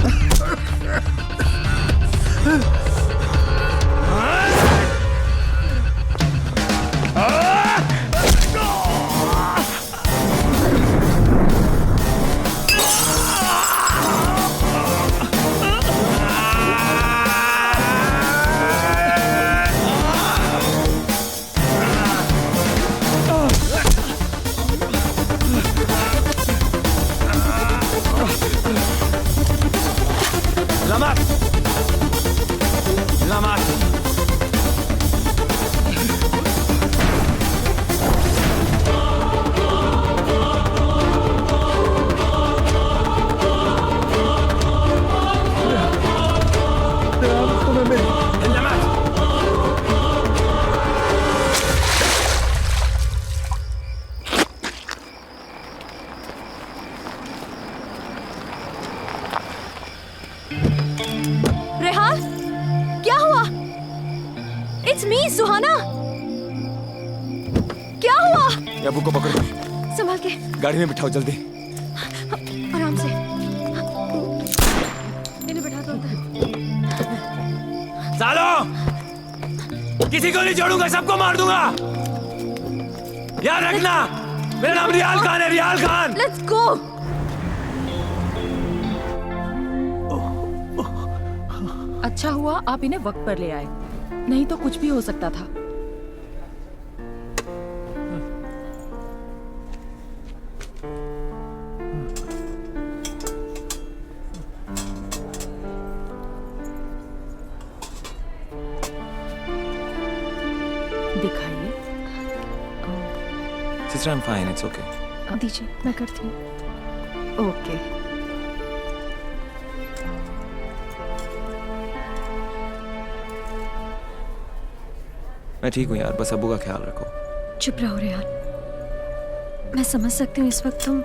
रेहान, क्या हुआ? इट्स मी सुहाना। क्या हुआ? अबू को पकड़ो, संभाल के। गाड़ी में बिठाओ जल्दी। आराम से। इन्हें बैठा दो अंदर। सालो, किसी को नहीं छोड़ूंगा, सबको मार दूंगा। याद रखना, मेरा नाम रियाल खान है, रियाल खान। Let's go. अच्छा हुआ आप इन्हें वक्त पर ले आए, नहीं तो कुछ भी हो सकता था। दिखाइए। Sister I am fine, it's okay. दीजिए, मैं करती हूँ। ओके। मैं ठीक हूँ यार, बस अब्बू का ख्याल रखो। चुप रहो रेहान, मैं समझ सकती हूँ इस वक्त तुम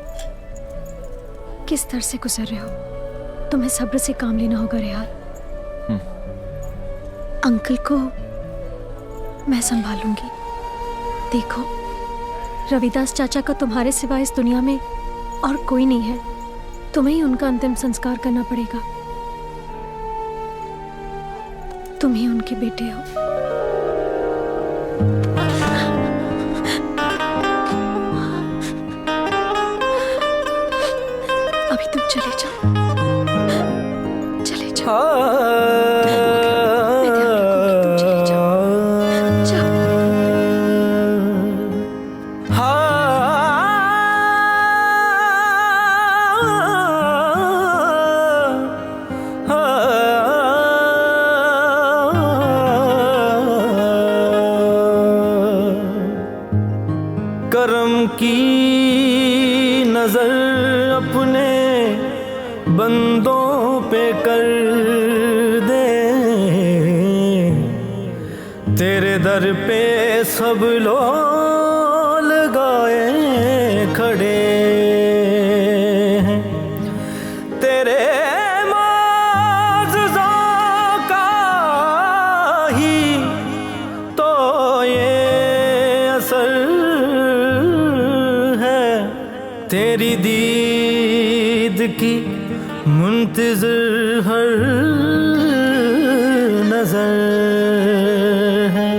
किस तरह से गुजर रहे हो। तुम्हें सब्र से काम लेना होगा रेहान। अंकल को मैं संभालूंगी। देखो, रविदास चाचा का तुम्हारे सिवा इस दुनिया में और कोई नहीं है। तुम्हें ही उनका अंतिम संस्कार करना पड़ेगा। तुम ही उनके बेटे हो। अभी तुम चले जाओ, चले जाओ। मैं ध्यान रखूंगी, तुम चले जाओ। जाओ। करम की नजर अपने बंदों पे कर दे, तेरे दर पे सब लोग लगाए खड़े हैं। तेरे माज़ज़ों का ही तो ये असर है, तेरी दीद की मुंतज़िर हर नजर है।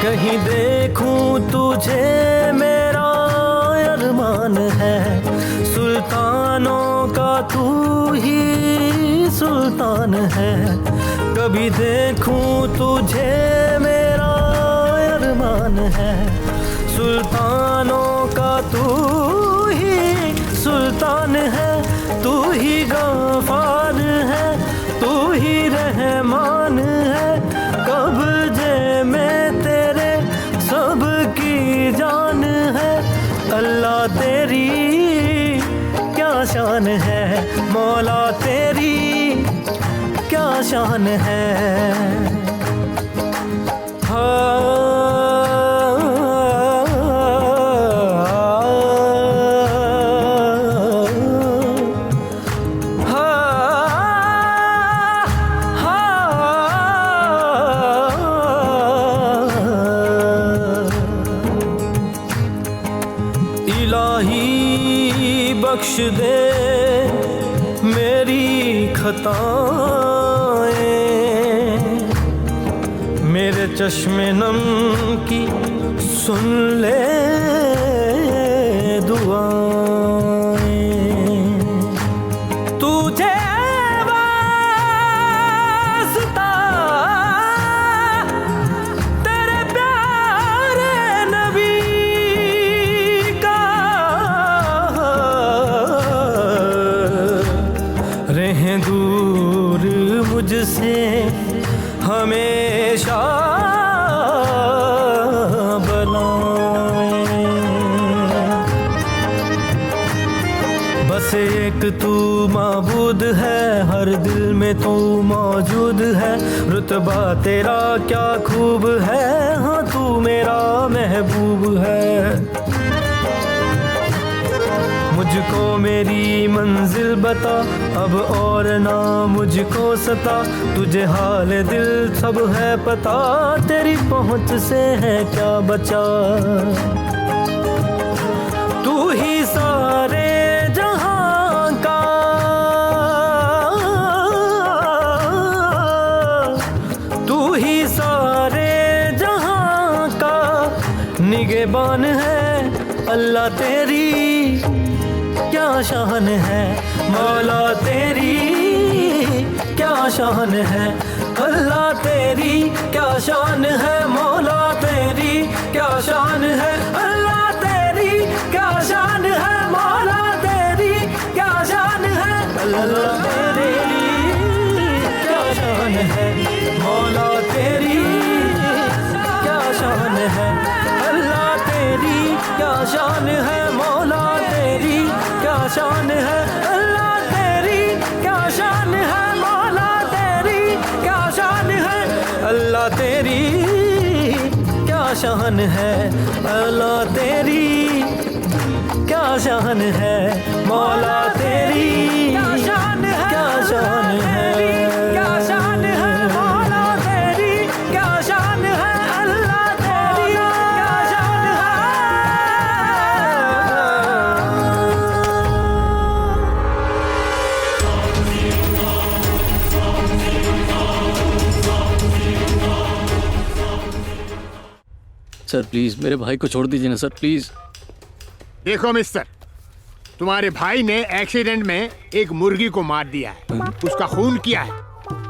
कहीं देखूं तुझे मेरा अरमान है, सुल्तानों का तू ही सुल्तान है, कभी देखूं तुझे मेरा अरमान है। सुल्तानों का तू ही सुल्तान है, तू ही गफार है, तू ही रहमान है। कब्जे में तेरे सबकी जान है, अल्लाह तेरी क्या शान है, मौला तेरी क्या शान है। इलाही बख्श दे मेरी खताएं, मेरे चश्मे नम की सुन ले दुआएं। तुझे वास्ता तेरे प्यारे नबी का, रहें दूर मुझसे हमेशा बलाएं। बस एक तू माबूद है, हर दिल में तू मौजूद है। रुतबा तेरा क्या खूब है, हाँ तू मेरा महबूब है। मुझको मेरी मंजिल बता, अब और ना मुझको सता। तुझे हाल दिल सब है पता, तेरी पहुंच से है क्या बचा। तू ही सारे जहां का, तू ही सारे जहां का निगहबान है। अल्लाह तेरी क्या शान है, मौला तेरी क्या शान है। अल्लाह तेरी क्या शान है, मौला तेरी क्या शान है। अल्लाह तेरी क्या शान है, मौला तेरी क्या शान है। अल्लाह तेरी क्या शान है, मौला तेरी क्या शान है। अल्लाह तेरी क्या शान है, मौला तेरी क्या शान है। अल्लाह तेरी क्या शान है, मौला तेरी क्या शान है। अल्लाह तेरी क्या शान है, अल्लाह तेरी क्या शान है। मौला तेरी क्या शान है, क्या शान है, क्या शान है। मौला तेरी क्या शान है, अल्लाह तेरी क्या शान है। सर प्लीज मेरे भाई को छोड़ दीजिए ना सर, प्लीज। देखो मिस्टर, तुम्हारे भाई ने एक्सीडेंट में एक मुर्गी को मार दिया है, उसका खून किया है।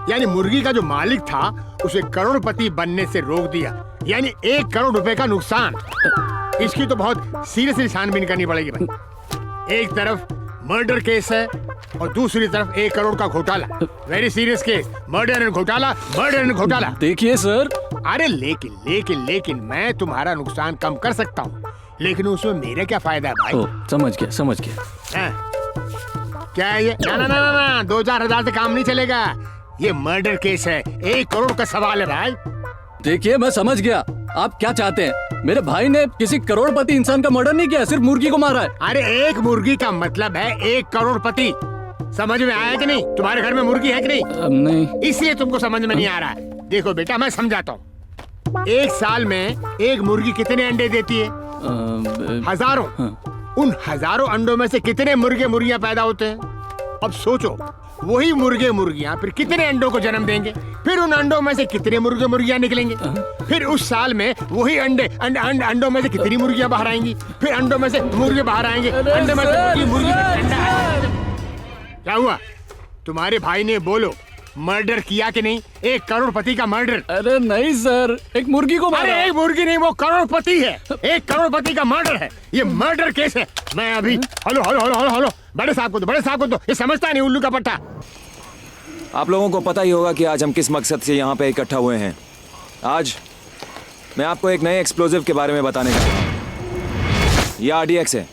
यानी मुर्गी का जो मालिक था उसे करोड़पति बनने से रोक दिया, यानी 1 करोड़ रुपए का नुकसान। इसकी तो बहुत सीरियसली छानबीन करनी पड़ेगी भाई। एक तरफ मर्डर केस है और दूसरी तरफ 1 करोड़ का घोटाला। Very serious case, murder and घोटाला, मर्डर एंड घोटाला। देखिए सर, अरे लेकिन मैं तुम्हारा नुकसान कम कर सकता हूँ, लेकिन उसमें मेरा क्या फायदा है भाई। समझ गया। क्या है ये? ना 2-4 हजार से काम नहीं चलेगा। ये मर्डर केस है, 1 करोड़ का सवाल है भाई। देखिए मैं समझ गया आप क्या चाहते हैं। मेरे भाई ने किसी करोड़पति इंसान का मर्डर नहीं किया, सिर्फ मुर्गी को मारा है। अरे एक मुर्गी का मतलब है 1 करोड़पति। समझ में आया कि नहीं? तुम्हारे घर में मुर्गी है कि नहीं? नहीं। इसलिए तुमको समझ में नहीं आ रहा है। देखो बेटा, मैं समझाता हूँ। 1 साल में एक मुर्गी कितने अंडे देती है? हजारों। उन हजारों अंडों में से कितने मुर्गे मुर्गियां पैदा होते हैं? अब सोचो, वही मुर्गे मुर्गियां फिर कितने अंडों को जन्म देंगे, फिर उन अंडों में से कितने मुर्गे मुर्गियां निकलेंगे, फिर उस साल में वही अंडों में से कितनी मुर्गियां बाहर आएंगी, फिर अंडों में से मुर्गे बाहर आएंगे, अंडे में से मुर्गी क्या हुआ? तुम्हारे भाई ने बोलो मर्डर किया कि नहीं? 1 करोड़पति का मर्डर। अरे नहीं सर, एक मुर्गी को मारा। अरे एक मुर्गी नहीं, वो करोड़पति है। 1 करोड़पति का मर्डर है, ये मर्डर केस है। मैं अभी hello hello hello hello hello बड़े साहब को दो, ये समझता नहीं उल्लू का पट्टा। आप लोगों को पता ही होगा कि आज हम किस मकसद से यहाँ पे इकट्ठा हुए हैं। आज मैं आपको एक नए एक्सप्लोजिव के बारे में बताने जा रहा हूँ। ये RDX है।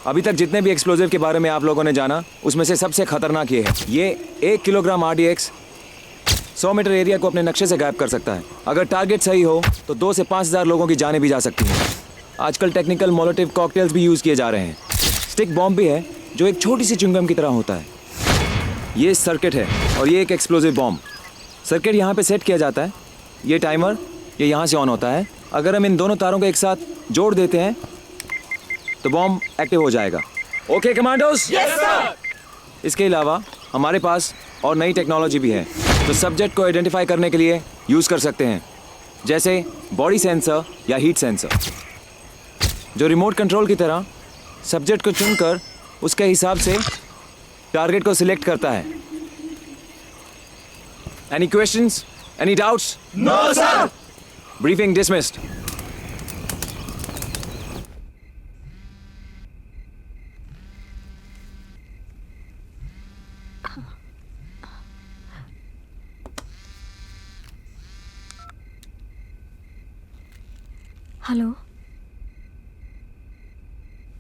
अभी तक जितने भी एक्सप्लोजिव के बारे में आप लोगों ने जाना, उसमें से सबसे खतरनाक ये है। ये 1 किलोग्राम RDX 100 मीटर एरिया को अपने नक्शे से गायब कर सकता है। अगर टारगेट सही हो तो 2 से 5,000 लोगों की जानें भी जा सकती हैं। आजकल टेक्निकल मोलोटिव कॉकटेल्स भी यूज़ किए जा रहे हैं। स्टिक बॉम्ब भी है जो एक छोटी सी च्युइंगम की तरह होता है। ये सर्किट है और ये एक एक्सप्लोजिव बॉम्ब। सर्किट यहाँ पे सेट किया जाता है। ये टाइमर ये यहाँ से ऑन होता है। अगर हम इन दोनों तारों को एक साथ जोड़ देते हैं तो बॉम्ब एक्टिव हो जाएगा। Okay commandos? Yes sir. इसके अलावा हमारे पास और नई टेक्नोलॉजी भी है तो सब्जेक्ट को आइडेंटिफाई करने के लिए यूज़ कर सकते हैं, जैसे बॉडी सेंसर या हीट सेंसर, जो रिमोट कंट्रोल की तरह सब्जेक्ट को चुनकर उसके हिसाब से टारगेट को सिलेक्ट करता है। Any questions? Any doubts? No sir. Briefing dismissed. Hello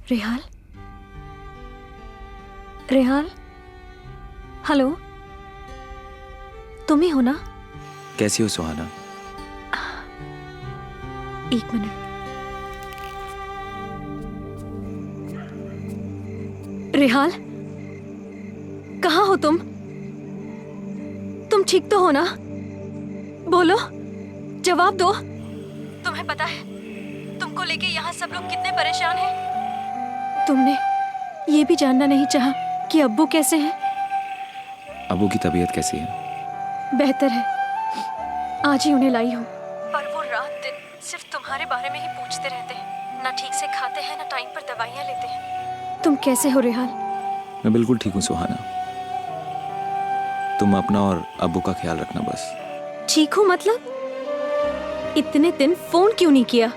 Rehal? Rehal? Hello, तुम ही हो ना? कैसी हो सुहाना? 1 मिनट। रेहाल, कहाँ हो तुम? तुम ठीक तो हो ना? बोलो, जवाब दो। तुम्हें पता है तुमको लेके यहाँ सब लोग कितने परेशान हैं। तुमने ये भी जानना नहीं चाहा कि अब्बू कैसे हैं? अब्बू की तबीयत कैसी है? बेहतर है, आज ही उन्हें लाई हूँ। पर वो रात दिन सिर्फ तुम्हारे बारे में ही पूछते रहते हैं। ना ठीक से खाते हैं, ना टाइम पर दवाइयाँ लेते हैं। तुम कैसे हो रेहाल? मैं बिल्कुल ठीक हूँ सुहाना। तुम अपना और अब्बू का ख्याल रखना बस। ठीक हूँ मतलब? इतने दिन फोन क्यों नहीं किया?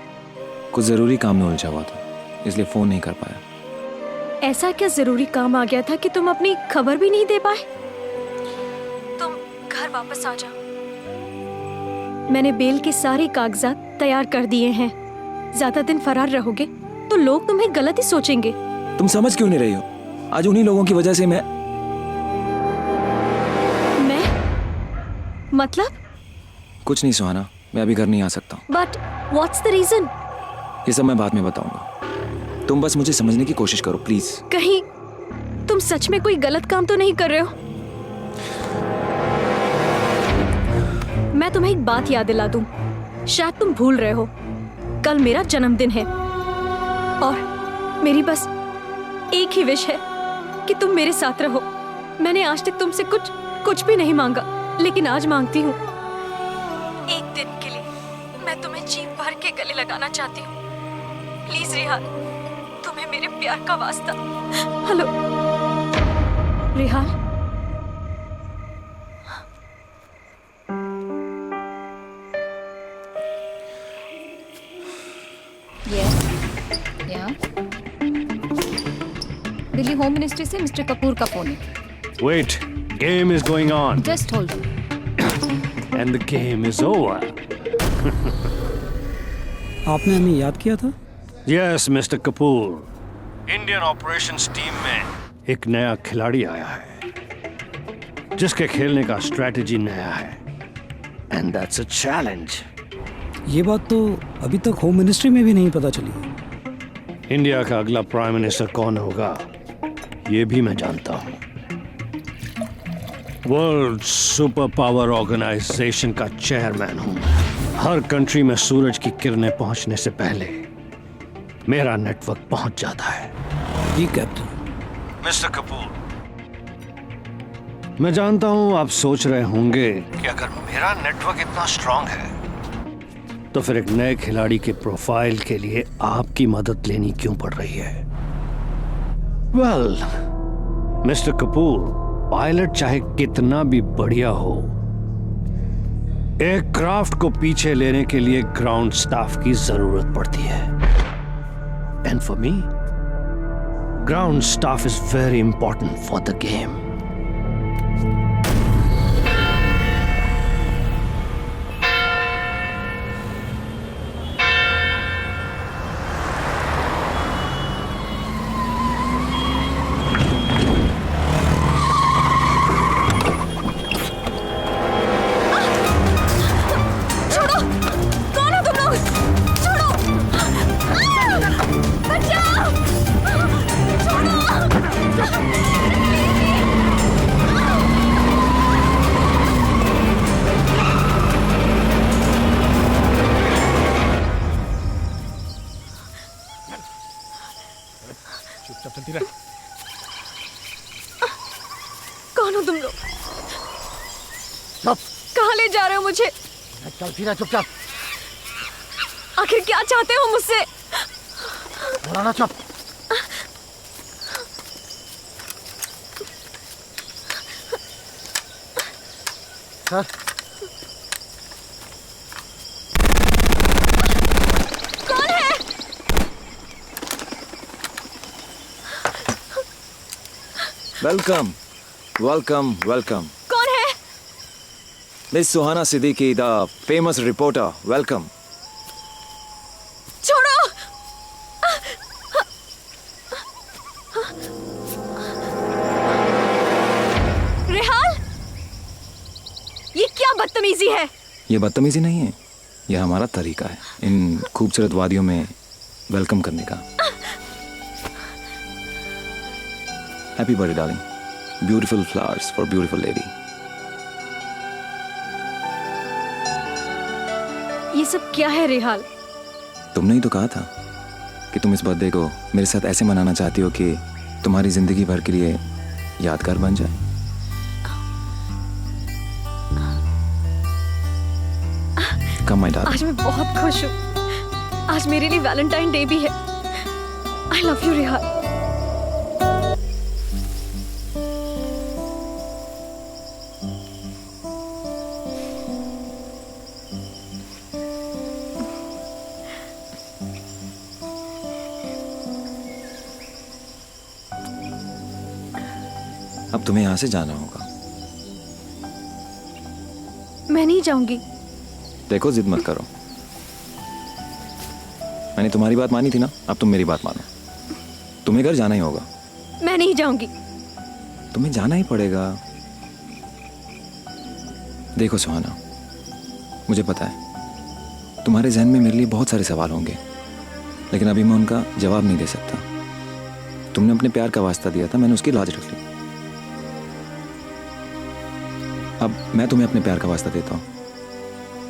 कुछ जरूरी काम में उलझा हुआ था, इसलिए फोन नहीं कर पाया। ऐसा क्या जरूरी काम आ गया था कि तुम अपनी खबर भी नहीं दे पाए? तुम घर वापस आ जाओ। मैंने बेल के सारे कागजात तैयार कर दिए हैं। ज्यादा दिन फरार रहोगे तो लोग तुम्हें गलत ही सोचेंगे। तुम समझ क्यों नहीं रही हो? आज उन्हीं लोगों की वजह से मैं मतलब? कुछ नहीं सुहाना, मैं अभी घर नहीं आ सकता। But what's the reason? ये सब मैं बाद में बताऊंगा। तुम बस मुझे समझने की कोशिश करो प्लीज। कहीं तुम सच में कोई गलत काम तो नहीं कर रहे हो? मैं तुम्हें एक बात याद दिला दूं, शायद तुम भूल रहे हो। कल मेरा जन्मदिन है और मेरी बस एक ही विश है कि तुम मेरे साथ रहो। मैंने आज तक तुमसे कुछ भी नहीं मांगा, लेकिन आज मांगती हूँ। एक दिन के लिए मैं तुम्हें जी भर के गले लगाना चाहती हूँ। प्लीज रेहाल, तुम्हें मेरे प्यार का वास्ता। Hello Rehal. Delhi home ministry से मिस्टर कपूर का फोन है। Wait, game is going on. Just hold on. And the game is over. आपने हमें याद किया था? Yes, Mr. Kapoor. Indian Operations Team में एक नया खिलाड़ी आया है, जिसके खेलने का स्ट्रेटजी नया है. And that's a challenge. ये बात तो अभी तक होम मिनिस्ट्री में भी नहीं पता चली। इंडिया का अगला प्राइम मिनिस्टर कौन होगा, ये भी मैं जानता हूँ. वर्ल्ड सुपर पावर ऑर्गेनाइजेशन का चेयरमैन हूँ. हर कंट्री में सूरज की किरणें पहुंचने से पहले मेरा नेटवर्क पहुंच जाता है. जी कैप्टन. मिस्टर कपूर, मैं जानता हूं आप सोच रहे होंगे कि अगर मेरा नेटवर्क इतना स्ट्रांग है तो फिर एक नए खिलाड़ी के प्रोफाइल के लिए आपकी मदद लेनी क्यों पड़ रही है. वेल, मिस्टर कपूर, पायलट चाहे कितना भी बढ़िया हो, एक क्राफ्ट को पीछे लेने के लिए ग्राउंड स्टाफ की जरूरत पड़ती है। And for me, ground staff is very important for the game. कौन हो तुम लोग? कहाँ ले जा रहे हो मुझे? चलती रह, चुपचाप। आखिर क्या चाहते हो मुझसे? बोला ना, चुप। सर, कौन है? Welcome welcome welcome. कौन है? Miss Suhana Siddiqui, the famous reporter. Welcome. छोड़ो। रेहाल, ये क्या बदतमीजी है? ये बदतमीजी नहीं है, यह हमारा तरीका है इन खूबसूरत वादियों में वेलकम करने का। Happy birthday darling, beautiful flowers for beautiful lady. ये सब क्या है रेहाल? तुमने ही तो कहा था कि तुम इस बर्थडे को मेरे साथ ऐसे मनाना चाहती हो कि तुम्हारी जिंदगी भर के लिए यादगार बन जाए। Come my darling. आज मैं बहुत खुश हूँ। आज मेरे लिए वैलेंटाइन डे भी है। I love you Rehal. अब तुम्हें यहाँ से जाना होगा। मैं नहीं जाऊंगी। देखो, जिद मत करो। मैंने तुम्हारी बात मानी थी ना, अब तुम मेरी बात मानो। तुम्हें घर जाना ही होगा। मैं नहीं जाऊंगी। तुम्हें जाना ही पड़ेगा। देखो सुहाना, मुझे पता है तुम्हारे जहन में मेरे लिए बहुत सारे सवाल होंगे, लेकिन अभी मैं उनका जवाब नहीं दे सकता। तुमने अपने प्यार का वास्ता दिया था, मैंने उसकी लाज रख ली। अब मैं तुम्हें अपने प्यार का वास्ता देता हूं।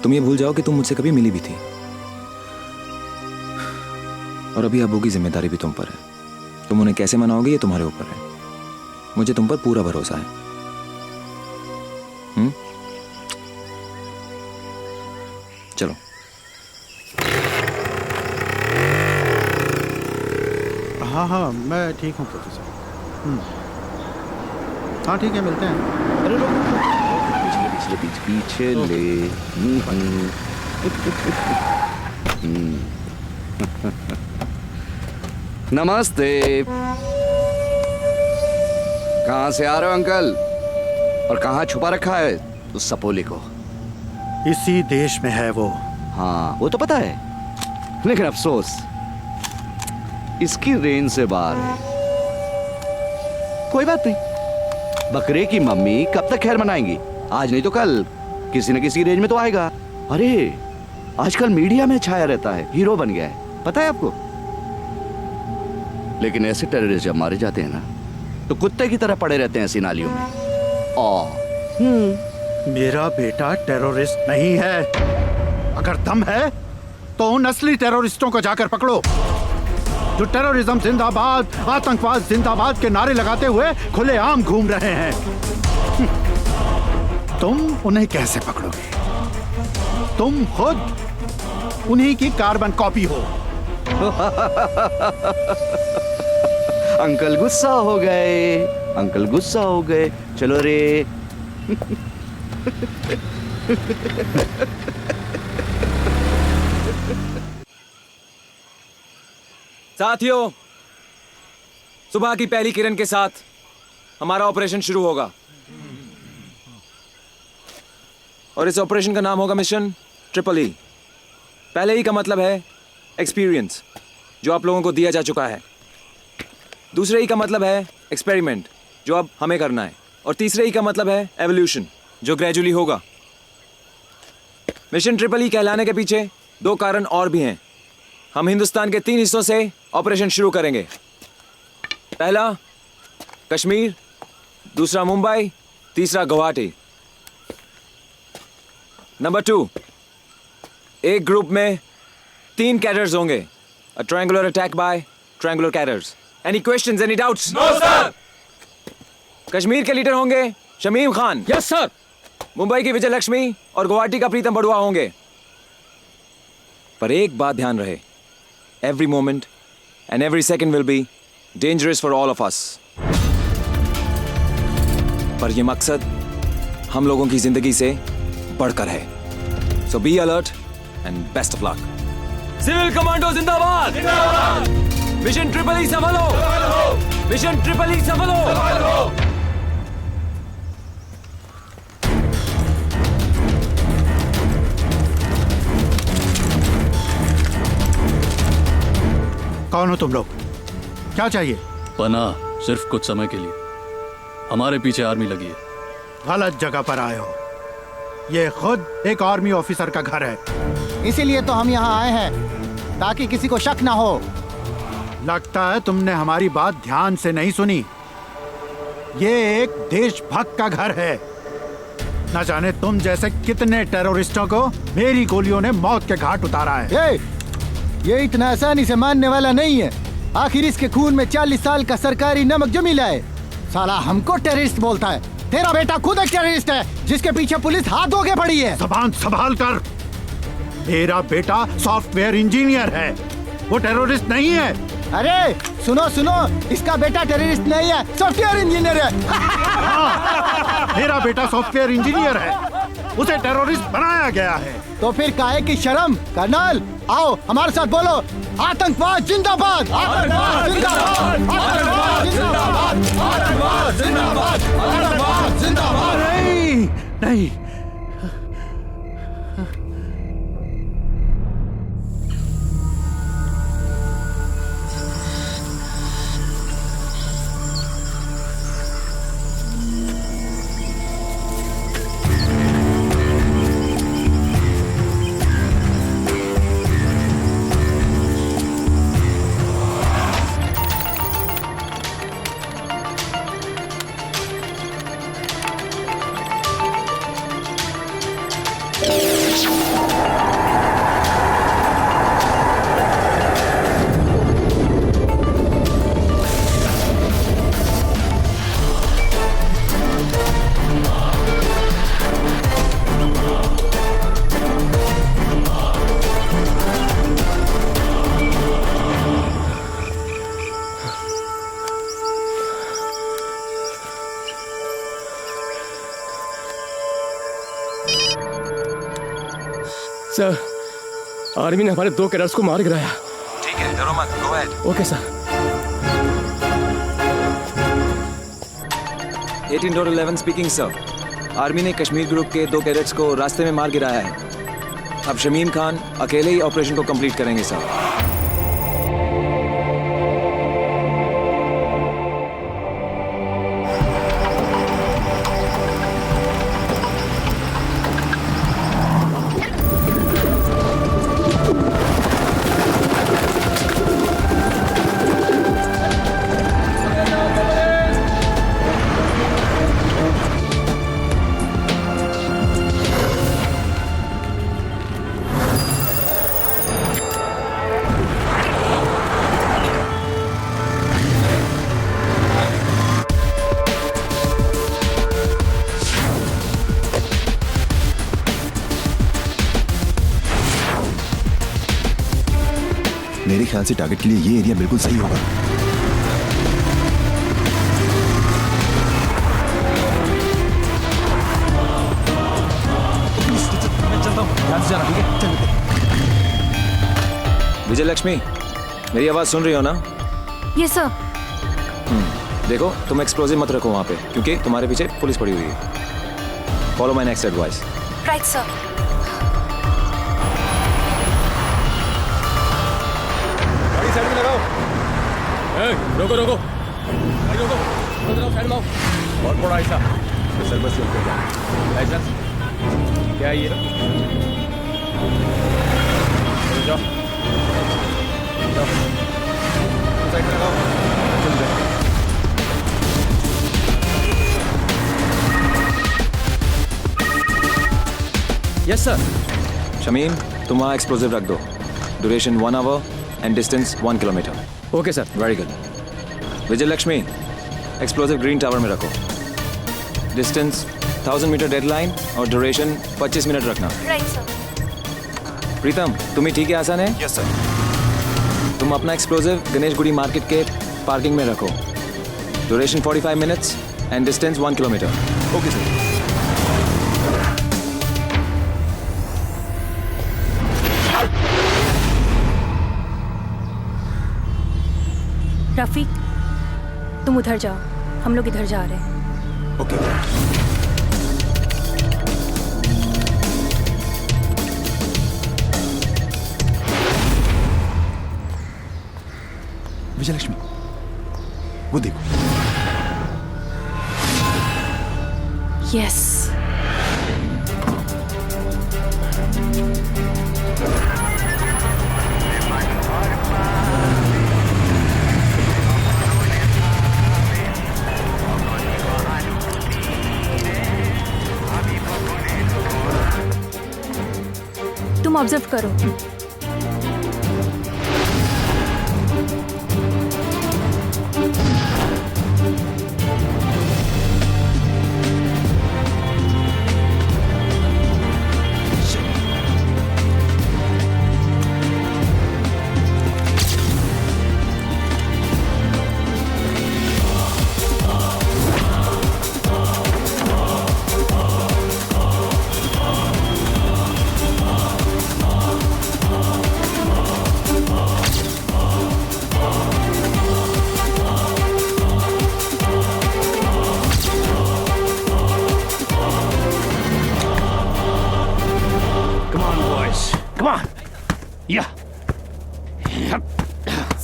तुम ये भूल जाओ कि तुम मुझसे कभी मिली भी थी, और अभी अबू की जिम्मेदारी भी तुम पर है। तुम उन्हें कैसे मनाओगे ये तुम्हारे ऊपर है। मुझे तुम पर पूरा भरोसा है। चलो। हाँ हाँ, मैं ठीक हूँ प्रोफेसर। हाँ ठीक है, मिलते हैं। अरे रुक, पीछे ले। नमस्ते। कहाँ से आ रहे हो अंकल, और कहाँ छुपा रखा है उस सपोली को? इसी देश में है वो। हाँ वो तो पता है, लेकिन अफसोस इसकी रेंज से बाहर है। कोई बात नहीं, बकरे की मम्मी कब तक खैर मनाएंगी? आज नहीं तो कल किसी न किसी रेंज में तो आएगा। अरे आजकल मीडिया में छाया रहता है, हीरो बन गया है, पता है आपको? लेकिन ऐसे टेररिस्ट जब मारे जाते हैं ना, तो कुत्ते की तरह पड़े रहते हैं ऐसी नालियों में। मेरा बेटा टेररिस्ट नहीं है। अगर दम है तो उन असली टेररिस्टों को जाकर पकड़ो, जो टेररिज्म जिंदाबाद, आतंकवाद जिंदाबाद के नारे लगाते हुए खुलेआम घूम रहे हैं। तुम उन्हें कैसे पकड़ोगे? तुम खुद उन्हीं की कार्बन कॉपी हो। अंकल गुस्सा हो गए। अंकल गुस्सा हो गए। चलो रे। साथियों, सुबह की पहली किरण के साथ हमारा ऑपरेशन शुरू होगा और इस ऑपरेशन का नाम होगा मिशन ट्रिपल ई। पहले ही का मतलब है एक्सपीरियंस, जो आप लोगों को दिया जा चुका है। दूसरे ही का मतलब है एक्सपेरिमेंट, जो अब हमें करना है। और तीसरे ही का मतलब है एवोल्यूशन, जो ग्रेजुअली होगा। मिशन ट्रिपल ई कहलाने के पीछे 2 कारण और भी हैं। हम हिंदुस्तान के 3 हिस्सों से ऑपरेशन शुरू करेंगे। पहला कश्मीर, दूसरा मुंबई, तीसरा गुवाहाटी। नंबर 2, एक ग्रुप में 3 कैडर्स होंगे। A triangular attack by triangular cadres. Any questions, any doubts? No sir. Kashmir के लीडर होंगे शमीम खान। Yes sir. मुंबई की विजय लक्ष्मी और गुवाहाटी का प्रीतम बड़ुआ होंगे। पर एक बात ध्यान रहे, every moment and every second will be dangerous for all of us. पर ये मकसद हम लोगों की जिंदगी से बढ़कर है। So be alert and best of luck. Civil commando जिंदाबाद! जिंदाबाद! मिशन ट्रिपल ई सफल हो! मिशन ट्रिपल ई सफल हो! कौन हो तुम लोग? क्या चाहिए? पनाह सिर्फ कुछ समय के लिए। हमारे पीछे आर्मी लगी है। गलत जगह पर आए हो। ये खुद एक आर्मी ऑफिसर का घर है। इसीलिए तो हम यहाँ आए हैं, ताकि किसी को शक ना हो। लगता है तुमने हमारी बात ध्यान से नहीं सुनी। ये एक देशभक्त का घर है। न जाने तुम जैसे कितने टेररिस्टों को मेरी गोलियों ने मौत के घाट उतारा है। ये इतना आसानी से मानने वाला नहीं है। आखिर इसके खून में 40 साल का सरकारी नमक जो मिला है। साला हमको टेररिस्ट बोलता है। तेरा बेटा खुद एक टेररिस्ट है, जिसके पीछे पुलिस हाथ धो के पड़ी है। ज़बान संभाल कर। मेरा बेटा सॉफ्टवेयर इंजीनियर है, वो टेररिस्ट नहीं है। अरे सुनो सुनो, इसका बेटा टेररिस्ट नहीं है, सॉफ्टवेयर इंजीनियर है। मेरा बेटा सॉफ्टवेयर इंजीनियर है, उसे टेररिस्ट बनाया गया है। तो फिर काहे की शर्म? कर्नल आओ हमारे साथ बोलो, आतंकवाद जिंदाबाद! आतंकवाद जिंदाबाद! आतंकवाद जिंदाबाद! आतंकवाद जिंदाबाद! आतंकवाद जिंदाबाद! नहीं नहीं, सर, आर्मी ने हमारे 2 कैडर्स को मार गिराया। ठीक है, डरो मत, go ahead. Okay sir. 18.11 speaking sir. Army ने कश्मीर ग्रुप के 2 कैडेट्स को रास्ते में मार गिराया है। अब शमीम खान अकेले ही ऑपरेशन को कंप्लीट करेंगे सर। मेरे ख्याल से टारगेट के लिए ये एरिया बिल्कुल सही होगा। विजय लक्ष्मी, मेरी आवाज सुन रही हो ना? Yes sir. देखो, तुम एक्सप्लोजिव मत रखो वहां पे, क्योंकि तुम्हारे पीछे पुलिस पड़ी हुई है। Follow my next advice. Right sir. गाड़ी साइड में लगाओ। रोको रोको, गाड़ी रोको, साइड में आओ। बहुत बड़ा ऐसा सर, बस ऐसा क्या है ये? जाओ जाओ, साइड में लगाओ। Yes sir. शमीम, तुम वहाँ एक्सप्लोजिव रख दो। Duration 1 hour and distance 1 kilometre. Okay sir. Very good. Vijay Lakshmi, explosive green tower में रखो। डिस्टेंस 1000 मीटर डेडलाइन और ड्यूरेशन 25 मिनट रखना। Right sir. प्रीतम, तुम ही ठीक है? आसान है? Yes sir. तुम अपना एक्सप्लोजिव गणेशगुड़ी मार्केट के पार्किंग में रखो। Duration 45 minutes and distance 1 kilometre. Okay sir. Rafiq, तुम उधर जाओ, हम लोग इधर जा रहे हैं। ओके। विजय लक्ष्मी, वो देखो। यस। तुम ऑब्जर्व करो।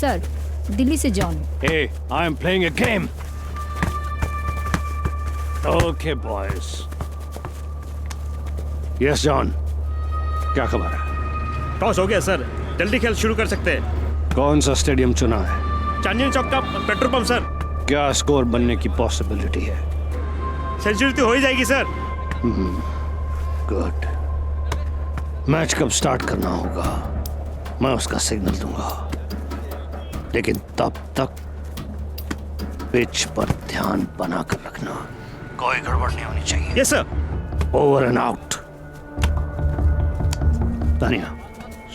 सर, दिल्ली से John. Hey, I'm playing a game. Okay, boys. Yes, John. क्या खबर है? टॉस हो गया सर, जल्दी खेल शुरू कर सकते हैं। कौन सा स्टेडियम चुना है? चांदनी चौक का पेट्रोल पंप सर। क्या स्कोर बनने की पॉसिबिलिटी है? सेंचुरी तो हो ही जाएगी सर। गुड। मैच कब स्टार्ट करना होगा मैं उसका सिग्नल दूंगा, लेकिन तब तक पिच पर ध्यान बनाकर रखना, कोई गड़बड़ नहीं होनी चाहिए। Yes sir. Over and out. Tania,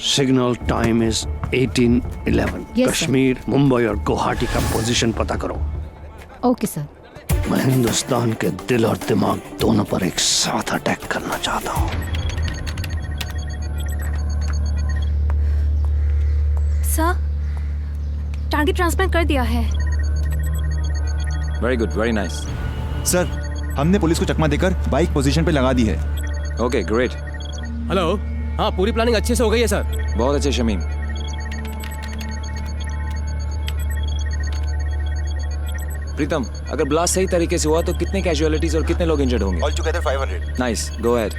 signal time is 18:11। Yes, Kashmir, Mumbai और गुवाहाटी का पोजीशन पता करो। Okay sir. मैं हिंदुस्तान के दिल और दिमाग दोनों पर एक साथ अटैक करना चाहता हूँ। सर, टारगेट ट्रांसफर कर दिया है। Very good, very nice. Sir, हमने पुलिस को चकमा देकर बाइक पोजीशन पे लगा दी है। Okay, great. हेलो। हाँ, पूरी प्लानिंग अच्छे से हो गई है सर। बहुत अच्छे शमीम। प्रीतम, अगर ब्लास्ट सही तरीके से हुआ तो कितने कैजुअलिटीज और कितने लोग इंजर्ड होंगे? All together 500। Nice, go ahead.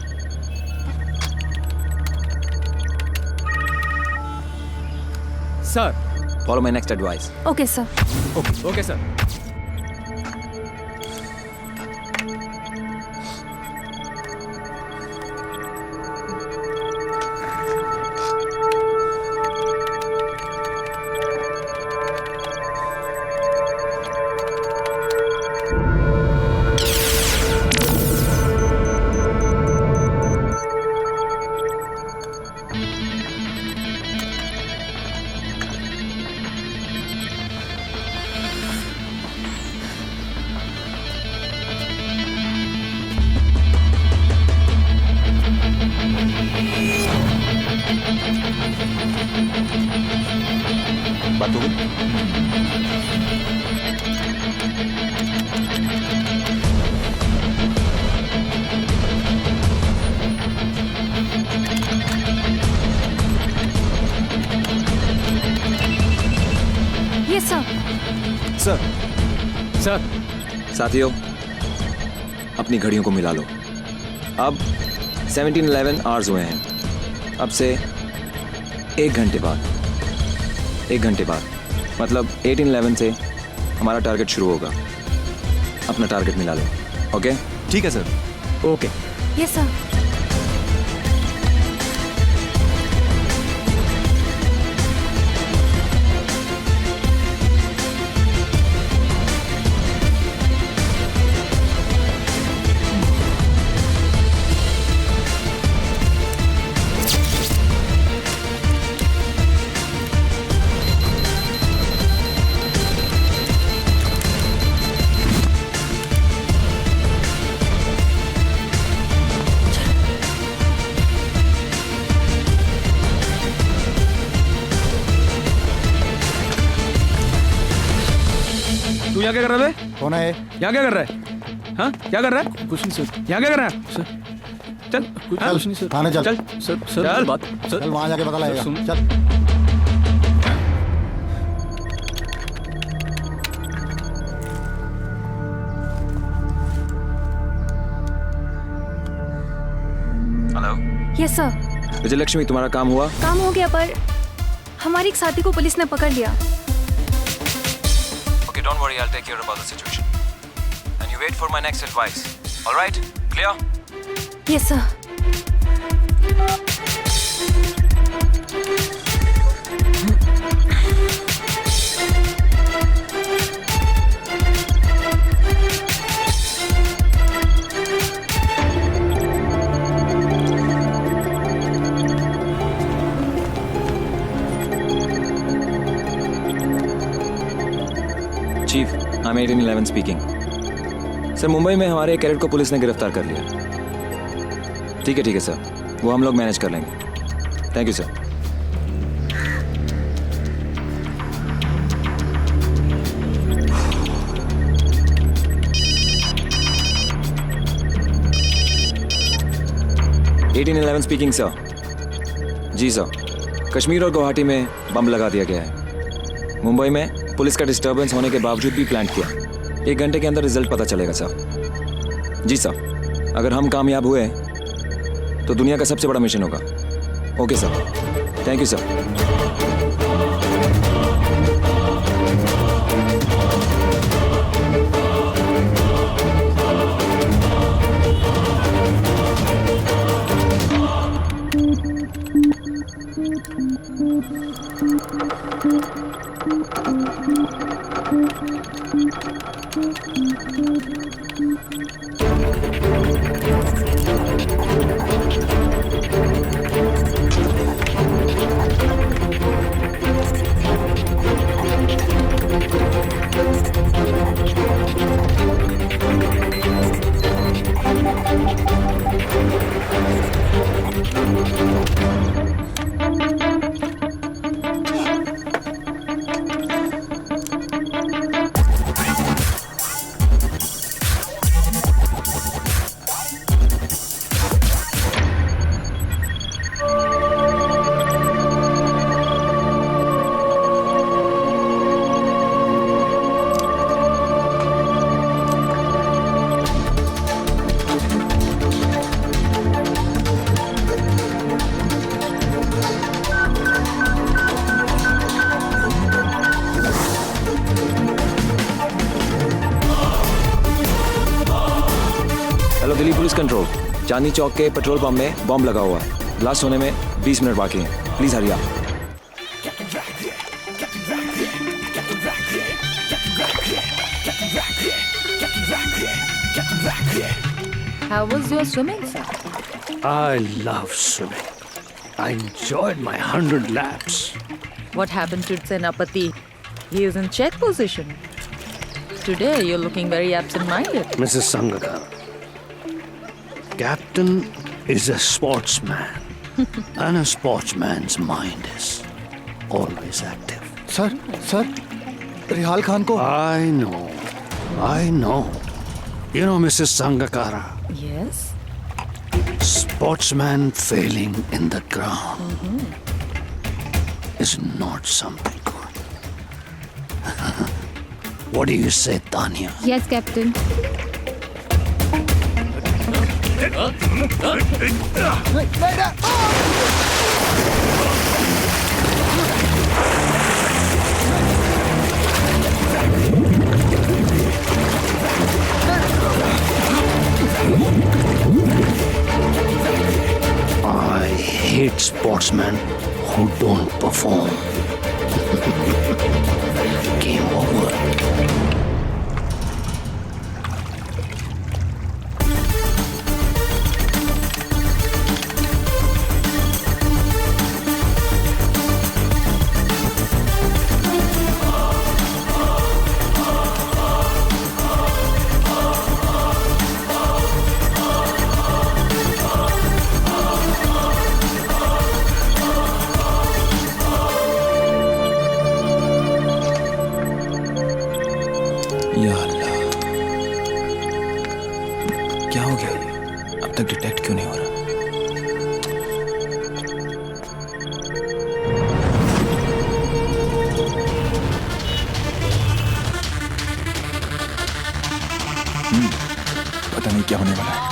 Sir, follow my next advice. Okay sir. Okay sir. बात हो गई? ये सर। सर सर साथियों, अपनी घड़ियों को मिला लो। अब 1711 आवर्स हुए हैं। अब से 1 घंटे बाद मतलब 1811 से हमारा टारगेट शुरू होगा। अपना टारगेट मिला लो। ओके? ठीक है सर। ओके। Yes sir. तू यहाँ क्या कर रहा है? कौन है? यहाँ क्या कर रहा है? हाँ, क्या कर रहा है? कुछ नहीं सर। यहाँ क्या कर रहा है? सर चल कुछ नहीं सर। थाने चल। चल सर सर चल। बात सर। चल वहां जाके पता लगेगा। सुन। चल। हेलो। Yes sir. विजयलक्ष्मी, तुम्हारा काम हुआ? काम हो गया, पर हमारे एक साथी को पुलिस ने पकड़ लिया। Okay, don't worry, I'll take care about the situation. And you wait for my next advice. All right? Clear? Yes sir. Chief, I'm 1811 speaking. Sir, Mumbai में हमारे एक कैडेट को पुलिस ने गिरफ्तार कर लिया। ठीक है सर, वो हम लोग मैनेज कर लेंगे। Thank you sir. Speaking sir. जी सर, कश्मीर और गुवाहाटी में बम लगा दिया गया है। मुंबई में पुलिस का डिस्टर्बेंस होने के बावजूद भी प्लान किया। 1 घंटे के अंदर रिजल्ट पता चलेगा सर। जी सर, अगर हम कामयाब हुए तो दुनिया का सबसे बड़ा मिशन होगा। Okay sir, thank you sir. Delhi police control, Chandni Chowk के पेट्रोल पंप में बॉम्ब लगा हुआ है। ब्लास्ट होने में 20 मिनट बाकी हैं। प्लीज हरी आप। How was your swimming, sir? I love swimming. I enjoyed my 100 laps. What happened to Senapati? He is in check position. Today you're looking very absent-minded. Mrs. Sangakar, Captain is a sportsman, and a sportsman's mind is always active. Sir Rihal Khan को I know. You know, Mrs. Sangakkara. Yes. Sportsman failing in the ground is not something good. What do you say, Tanya? Yes, Captain. I hate sportsmen who don't perform. Game over. या अल्लाह, क्या हो गया ये? अब तक detect क्यों नहीं हो रहा? पता नहीं क्या होने वाला है।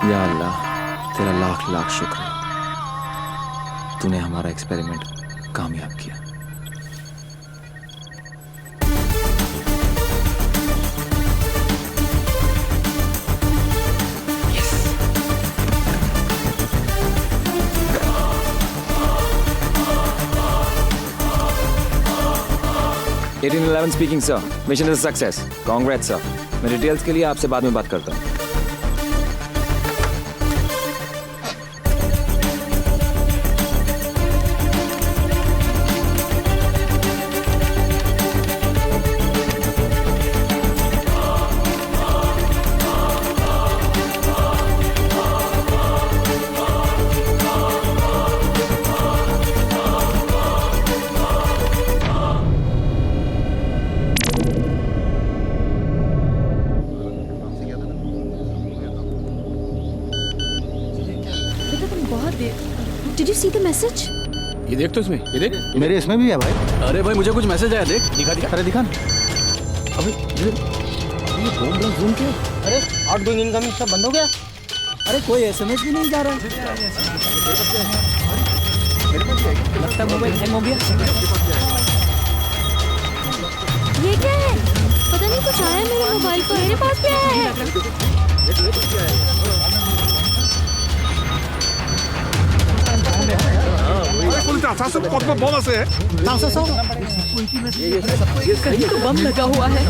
या अल्लाह, तेरा लाख लाख शुक्र है, तूने हमारा एक्सपेरिमेंट कामयाब किया। Eighteen 11 speaking sir, mission is success. Congrats sir. मैं डिटेल्स के लिए आपसे बाद में बात करता हूँ। Did you see the message? ये देख तो इसमें, ये देख। मेरे इसमें भी है भाई। अरे भाई मुझे कुछ मैसेज आया, देख। दिखा। अरे दिखा। अबे ये बॉम्ब ब्लास्ट जोन के। अरे आउटगोइंग इनकमिंग सब बंद हो गया। अरे कोई एसएमएस भी नहीं जा रहा। लगता है मोबाइल हैंग हो गया। ये क्या है? पता नहीं कुछ आया मेरे मोबाइल को। मेरे पास क्या है? कहीं तो बम लगा हुआ है।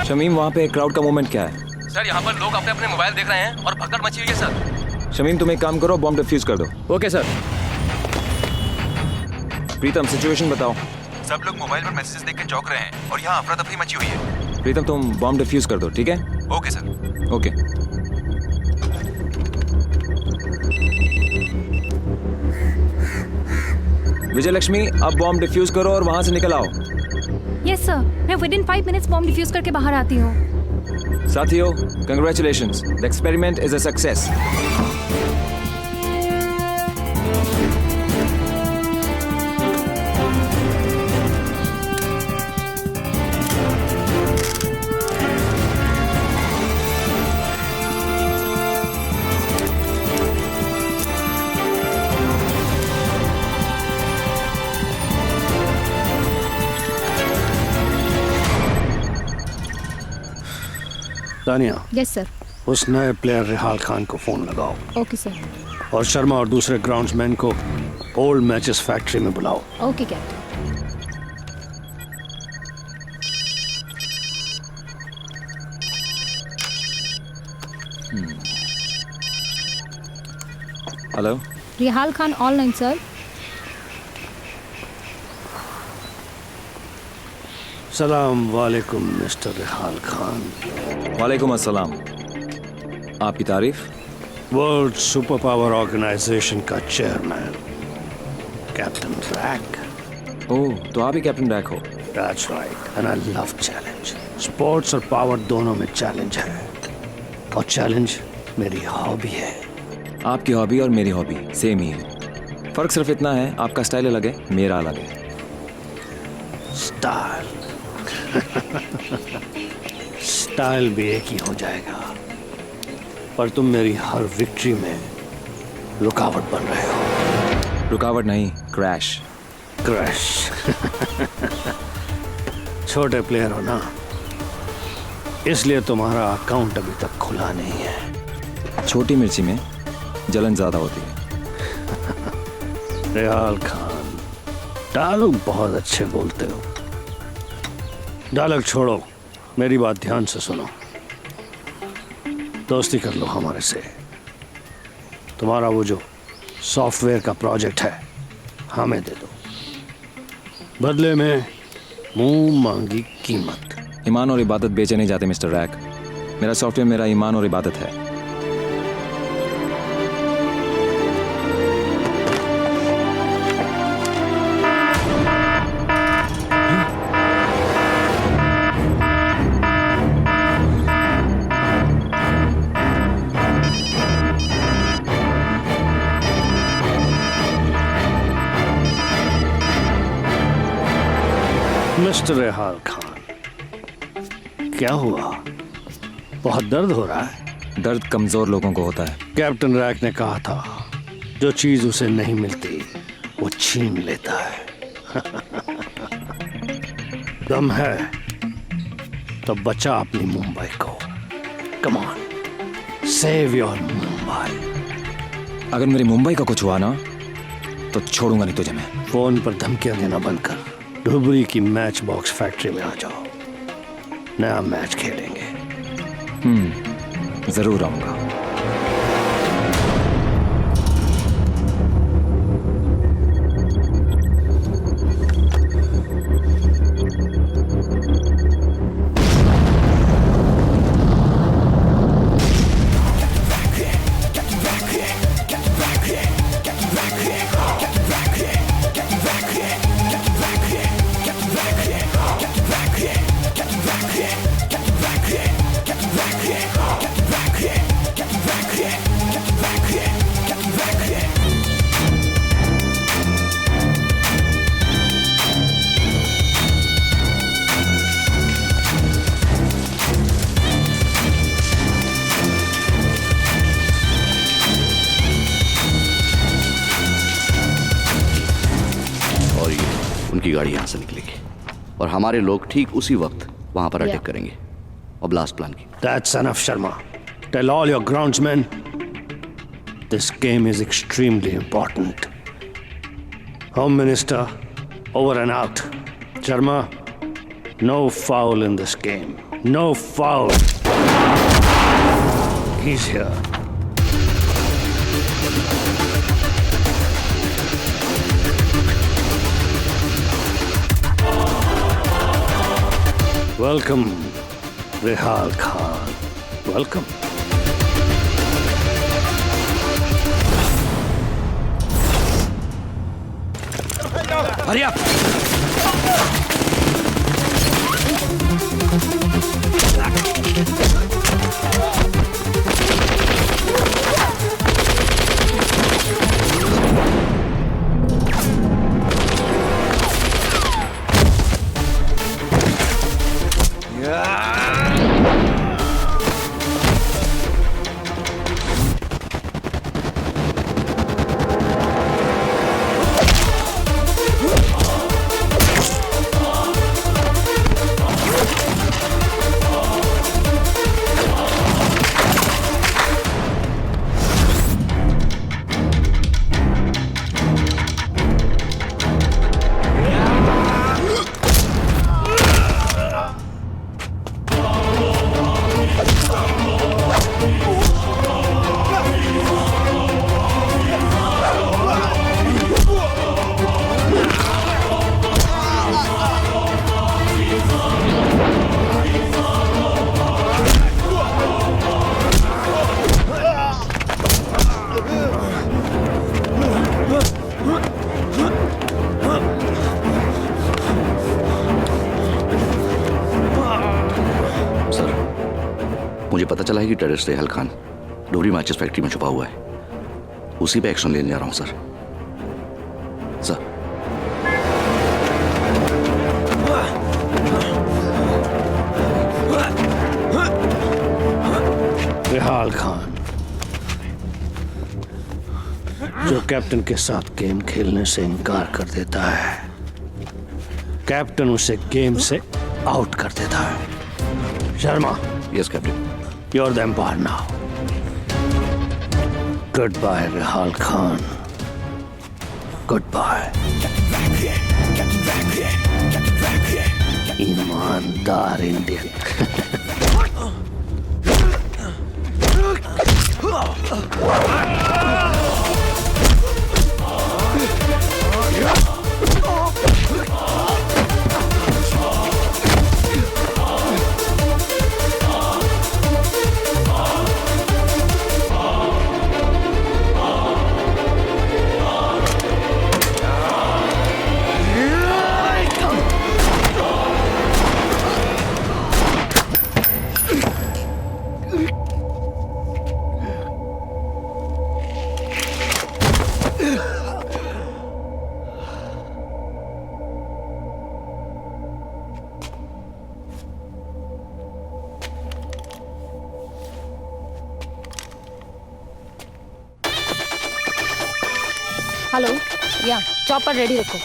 शमीम, वहाँ पे क्राउड का मूवमेंट क्या है? सर यहाँ पर लोग अपने अपने मोबाइल देख रहे हैं और भगदड़ मची हुई है सर। शमीम, तुम एक काम करो, बॉम्ब डिफ्यूज कर दो। Okay sir. प्रीतम, सिचुएशन बताओ। सब लोग मोबाइल पर मैसेजेस देख के चौंक रहे हैं और यहाँ अफरा तफरी मची हुई है। प्रीतम, तुम बॉम्ब डिफ्यूज कर दो, ठीक है? Okay sir. Okay. Vijay Lakshmi, अब बॉम्ब डिफ्यूज करो और वहां से निकल आओ। यस सर, मैं within 5 minutes bomb defuse करके बाहर आती हूँ। साथियों, congratulations. The experiment is a success. Tania, yes sir. उस नए प्लेयर रिहाल खान को फोन लगाओ। Okay sir. और शर्मा और दूसरे ग्राउंड्समैन को ओल्ड मैचेस फैक्ट्री में बुलाओ। Okay captain. Hello, Rihal Khan online sir. सलाम वालेकुम मिस्टर रिहाल खान। वालेकुम अस्सलाम। आपकी तारीफ? वर्ल्ड सुपर पावर ऑर्गेनाइजेशन का चेयरमैन कैप्टन रैक। ओह, तो आप ही कैप्टन रैक हो? That's right, and I love challenge. Sports और पावर दोनों में चैलेंज है, और चैलेंज मेरी हॉबी है। आपकी हॉबी और मेरी हॉबी सेम ही है। फर्क सिर्फ इतना है, आपका स्टाइल अलग है, मेरा अलग है। स्टाइल स्टाइल भी एक ही हो जाएगा, पर तुम मेरी हर विक्ट्री में रुकावट बन रहे हो। रुकावट नहीं, क्रैश। क्रैश। छोटे प्लेयर हो ना, इसलिए तुम्हारा अकाउंट अभी तक खुला नहीं है। छोटी मिर्ची में जलन ज्यादा होती है। रिहाल खान, डायलॉग बहुत अच्छे बोलते हो। डायलॉग छोड़ो, मेरी बात ध्यान से सुनो। दोस्ती कर लो हमारे से। तुम्हारा वो जो सॉफ्टवेयर का प्रोजेक्ट है हमें दे दो, बदले में मुंह मांगी कीमत। ईमान और इबादत बेचे नहीं जाते मिस्टर रैक। मेरा सॉफ्टवेयर मेरा ईमान और इबादत है। मिस्टर रिहाल खान, क्या हुआ? बहुत दर्द हो रहा है? दर्द कमजोर लोगों को होता है। कैप्टन रैक ने कहा था, जो चीज उसे नहीं मिलती वो छीन लेता है। दम है तो बचा अपनी मुंबई को। Come on, save your Mumbai. अगर मेरी मुंबई का कुछ हुआ ना तो छोड़ूंगा नहीं तुझे मैं। फोन पर धमकियां देना बंद कर, धुबरी की मैच बॉक्स फैक्ट्री में आ जाओ, नया मैच खेलेंगे। जरूर आऊंगा। उनकी गाड़ी यहाँ से निकलेगी और हमारे लोग ठीक उसी वक्त वहां पर अटैक करेंगे और ब्लास्ट प्लान की। That's enough, Sharma. Tell all your groundsmen this game is extremely important. Home Minister, over and out. Sharma, no foul in this game. No foul. He's here. Welcome, Rihal Khan. Welcome. Hurry up! पता चला है कि terrorist Rehal Khan डोरी माचिस factory में छुपा हुआ है। उसी पे एक्शन लेने जा रहा हूं सर। सर रेहाल खान जो कैप्टन के साथ गेम खेलने से इनकार कर देता है, कैप्टन उसे गेम से आउट कर देता है। Sharma. Yes captain. You are the umpire now. Good bye Rehal Khan, good bye. ईमानदार इंडियन। हेलो, या चॉपर रेडी रखो।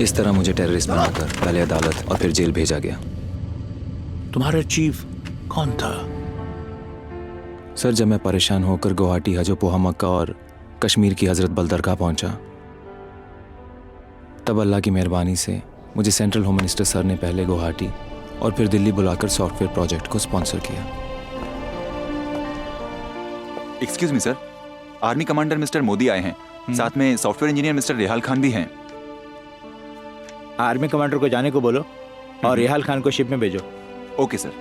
इस तरह मुझे टेररिस्ट बनाकर पहले अदालत और फिर जेल भेजा गया। तुम्हारा चीफ कौन था? सर, जब मैं परेशान होकर गुवाहाटी हजो पोहा मक्का और कश्मीर की हजरत बल दरगाह पहुंचा, तब अल्लाह की मेहरबानी से मुझे सेंट्रल होम मिनिस्टर सर ने पहले गुवाहाटी और फिर दिल्ली बुलाकर सॉफ्टवेयर प्रोजेक्ट को स्पॉन्सर किया। Excuse me sir, army commander mister Modi आए हैं, साथ में software engineer mister Rehal Khan भी हैं। आर्मी कमांडर को जाने को बोलो और रेहाल खान को शिप में भेजो। Okay sir.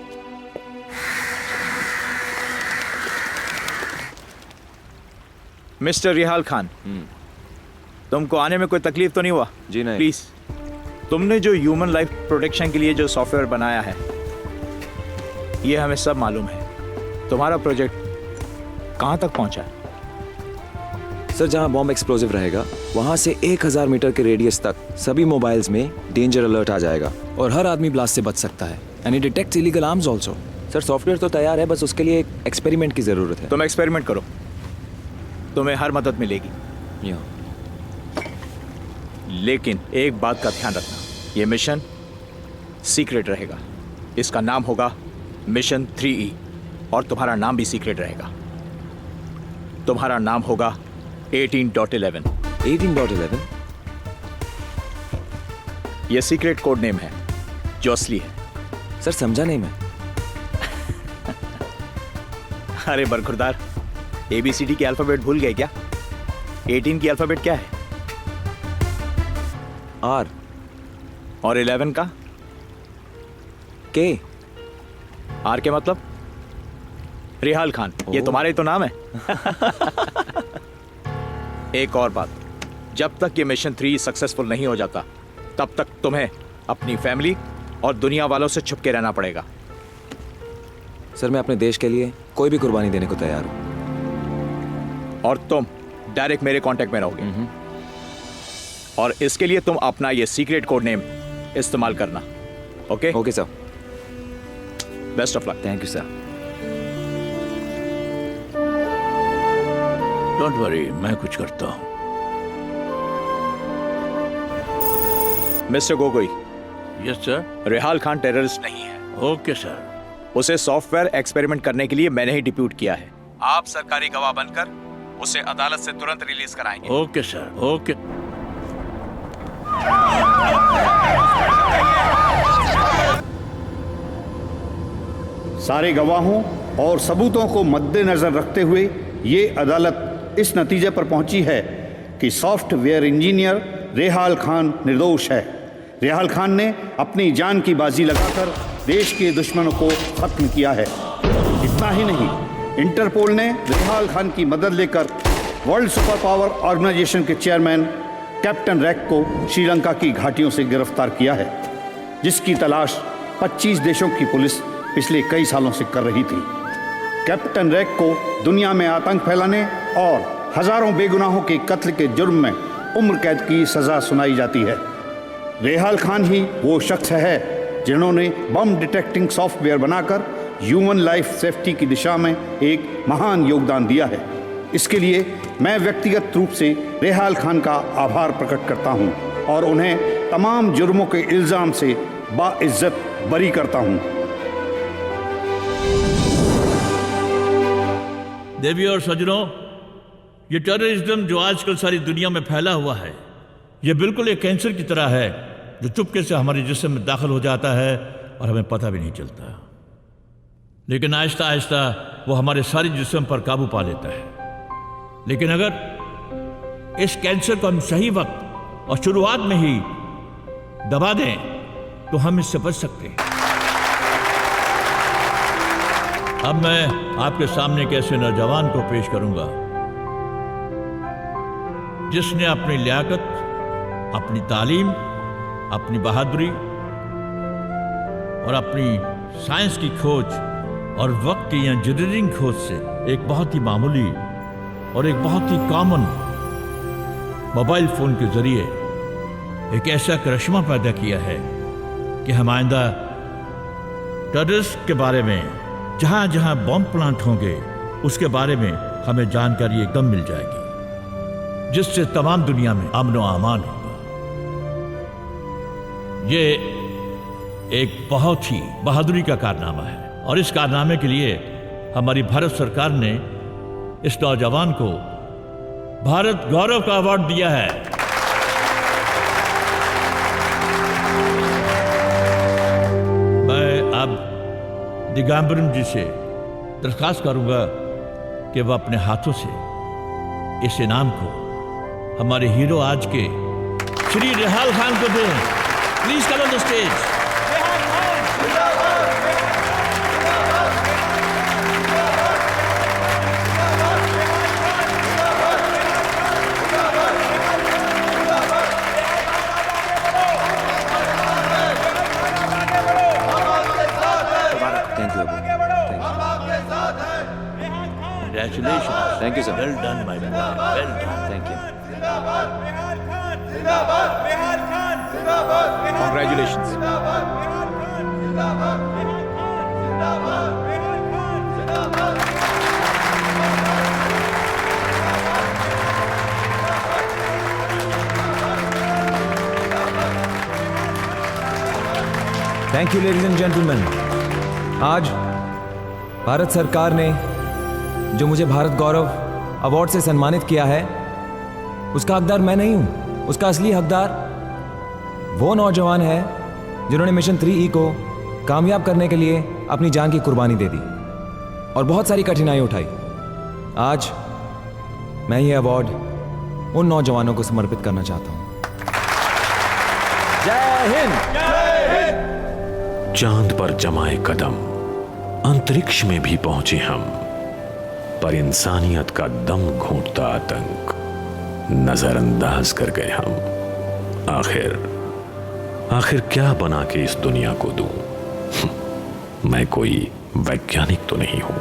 Mister Rihal Khan, तुमको आने में कोई तकलीफ तो नहीं हुआ? जी नहीं। प्लीज, तुमने जो ह्यूमन लाइफ प्रोटेक्शन के लिए जो सॉफ्टवेयर बनाया है, ये हमें सब मालूम है। तुम्हारा प्रोजेक्ट कहाँ तक पहुँचा है? सर, जहां बॉम्ब एक्सप्लोजिव रहेगा वहां से 1000 मीटर के रेडियस तक सभी मोबाइल्स में डेंजर अलर्ट आ जाएगा और हर आदमी ब्लास्ट से बच सकता है। And it detects illegal arms also. Sir, software तो तैयार है, बस उसके लिए एक एक्सपेरिमेंट की जरूरत है। तुम एक्सपेरिमेंट करो, तुम्हें हर मदद मिलेगी। लेकिन एक बात का ध्यान रखना, ये मिशन सीक्रेट रहेगा। इसका नाम होगा मिशन 3E और तुम्हारा नाम भी सीक्रेट रहेगा। तुम्हारा नाम होगा 18.11। 18.11? यह सीक्रेट कोड नेम है जो असली है। सर, समझा नहीं मैं। अरे बरखुरदार, ABCD की अल्फाबेट भूल गए क्या? 18 की अल्फाबेट क्या है? R। और 11 का? K। R के मतलब? रिहाल खान, ये तुम्हारा ही तो नाम है। एक और बात, जब तक ये मिशन 3 सक्सेसफुल नहीं हो जाता, तब तक तुम्हें अपनी फैमिली और दुनिया वालों से छुप के रहना पड़ेगा। सर, मैं अपने देश के लिए कोई भी कुर्बानी देने को तैयार हूं। और तुम डायरेक्ट मेरे कांटेक्ट में रहोगे। और इसके लिए तुम अपना ये सीक्रेट कोड नेम इस्तेमाल करना। Okay? Okay sir. Best of luck. Thank you sir. Don't worry, मैं कुछ करता हूं। Mister Gogoi. Yes sir. Rihal Khan terrorist नहीं है। Okay sir. उसे सॉफ्टवेयर एक्सपेरिमेंट करने के लिए मैंने ही डिप्यूट किया है। आप सरकारी गवाह बनकर उसे अदालत से तुरंत रिलीज कराएंगे। Okay sir. ओके। सारे गवाहों और सबूतों को मद्देनजर रखते हुए ये अदालत इस नतीजे पर पहुंची है कि सॉफ्टवेयर इंजीनियर रेहाल खान निर्दोष है। रेहाल खान ने अपनी जान की बाजी लगाकर देश के दुश्मनों को खत्म किया है। इतना ही नहीं, इंटरपोल ने रेहाल खान की मदद लेकर वर्ल्ड सुपर पावर ऑर्गेनाइजेशन के चेयरमैन कैप्टन रैक को श्रीलंका की घाटियों से गिरफ्तार किया है, जिसकी तलाश 25 देशों की पुलिस पिछले कई सालों से कर रही थी। कैप्टन रैक को दुनिया में आतंक फैलाने और हजारों बेगुनाहों के कत्ल के जुर्म में उम्र कैद की सजा सुनाई जाती है। रेहाल खान ही वो शख्स है जिन्होंने बम डिटेक्टिंग सॉफ्टवेयर बनाकर ह्यूमन लाइफ सेफ्टी की दिशा में एक महान योगदान दिया है। इसके लिए मैं व्यक्तिगत रूप से रेहाल खान का आभार प्रकट करता हूं और उन्हें तमाम जुर्मों के इल्जाम से बाइज्जत बरी करता हूं। देवी और सज्जनों, ये टेररिज्म जो आजकल सारी दुनिया में फैला हुआ है, ये बिल्कुल एक कैंसर की तरह है जो चुपके से हमारे जिस्म में दाखिल हो जाता है और हमें पता भी नहीं चलता। लेकिन आहिस्ता आहिस्ता वो हमारे सारे जिस्म पर काबू पा लेता है। लेकिन अगर इस कैंसर को हम सही वक्त और शुरुआत में ही दबा दें तो हम इससे बच सकते हैं। अब मैं आपके सामने एक ऐसे नौजवान को पेश करूंगा जिसने अपनी लियाकत, अपनी तालीम, अपनी बहादुरी और अपनी साइंस की खोज और वक्त की इंजीनियरिंग खोज से एक बहुत ही मामूली और एक बहुत ही कॉमन मोबाइल फोन के जरिए एक ऐसा करिश्मा पैदा किया है कि हम आइंदा टेररिस्ट के बारे में जहां जहां बॉम्ब प्लांट होंगे उसके बारे में हमें जानकारी एकदम मिल जाएगी, जिससे तमाम दुनिया में अमन व अमान होगा। ये एक बहुत ही बहादुरी का कारनामा है और इस कारनामे के लिए हमारी भारत सरकार ने इस नौजवान को भारत गौरव का अवार्ड दिया है। मैं अब दिगंबरम जी से दरख्वास्त करूंगा कि वह अपने हाथों से इस इनाम को हमारे हीरो आज के श्री रेहाल खान को दें। Please come on the stage. Congratulations. Thank you, sir. Well done, my boy. Well done. Thank you. Congratulations. Thank you ladies and gentleman. आज भारत सरकार ने जो मुझे भारत गौरव अवार्ड से सम्मानित किया है, उसका हकदार मैं नहीं हूं। उसका असली हकदार वो नौजवान है जिन्होंने मिशन 3E को कामयाब करने के लिए अपनी जान की कुर्बानी दे दी और बहुत सारी कठिनाई उठाई। आज मैं ये अवार्ड उन नौजवानों को समर्पित करना चाहता हूं। जय हिंद। चांद पर जमाए कदम, अंतरिक्ष में भी पहुंचे हम, पर इंसानियत का दम घूंटता आतंक नजरअंदाज कर गए हम। आखिर क्या बना के इस दुनिया को दूं? मैं कोई वैज्ञानिक तो नहीं हूं,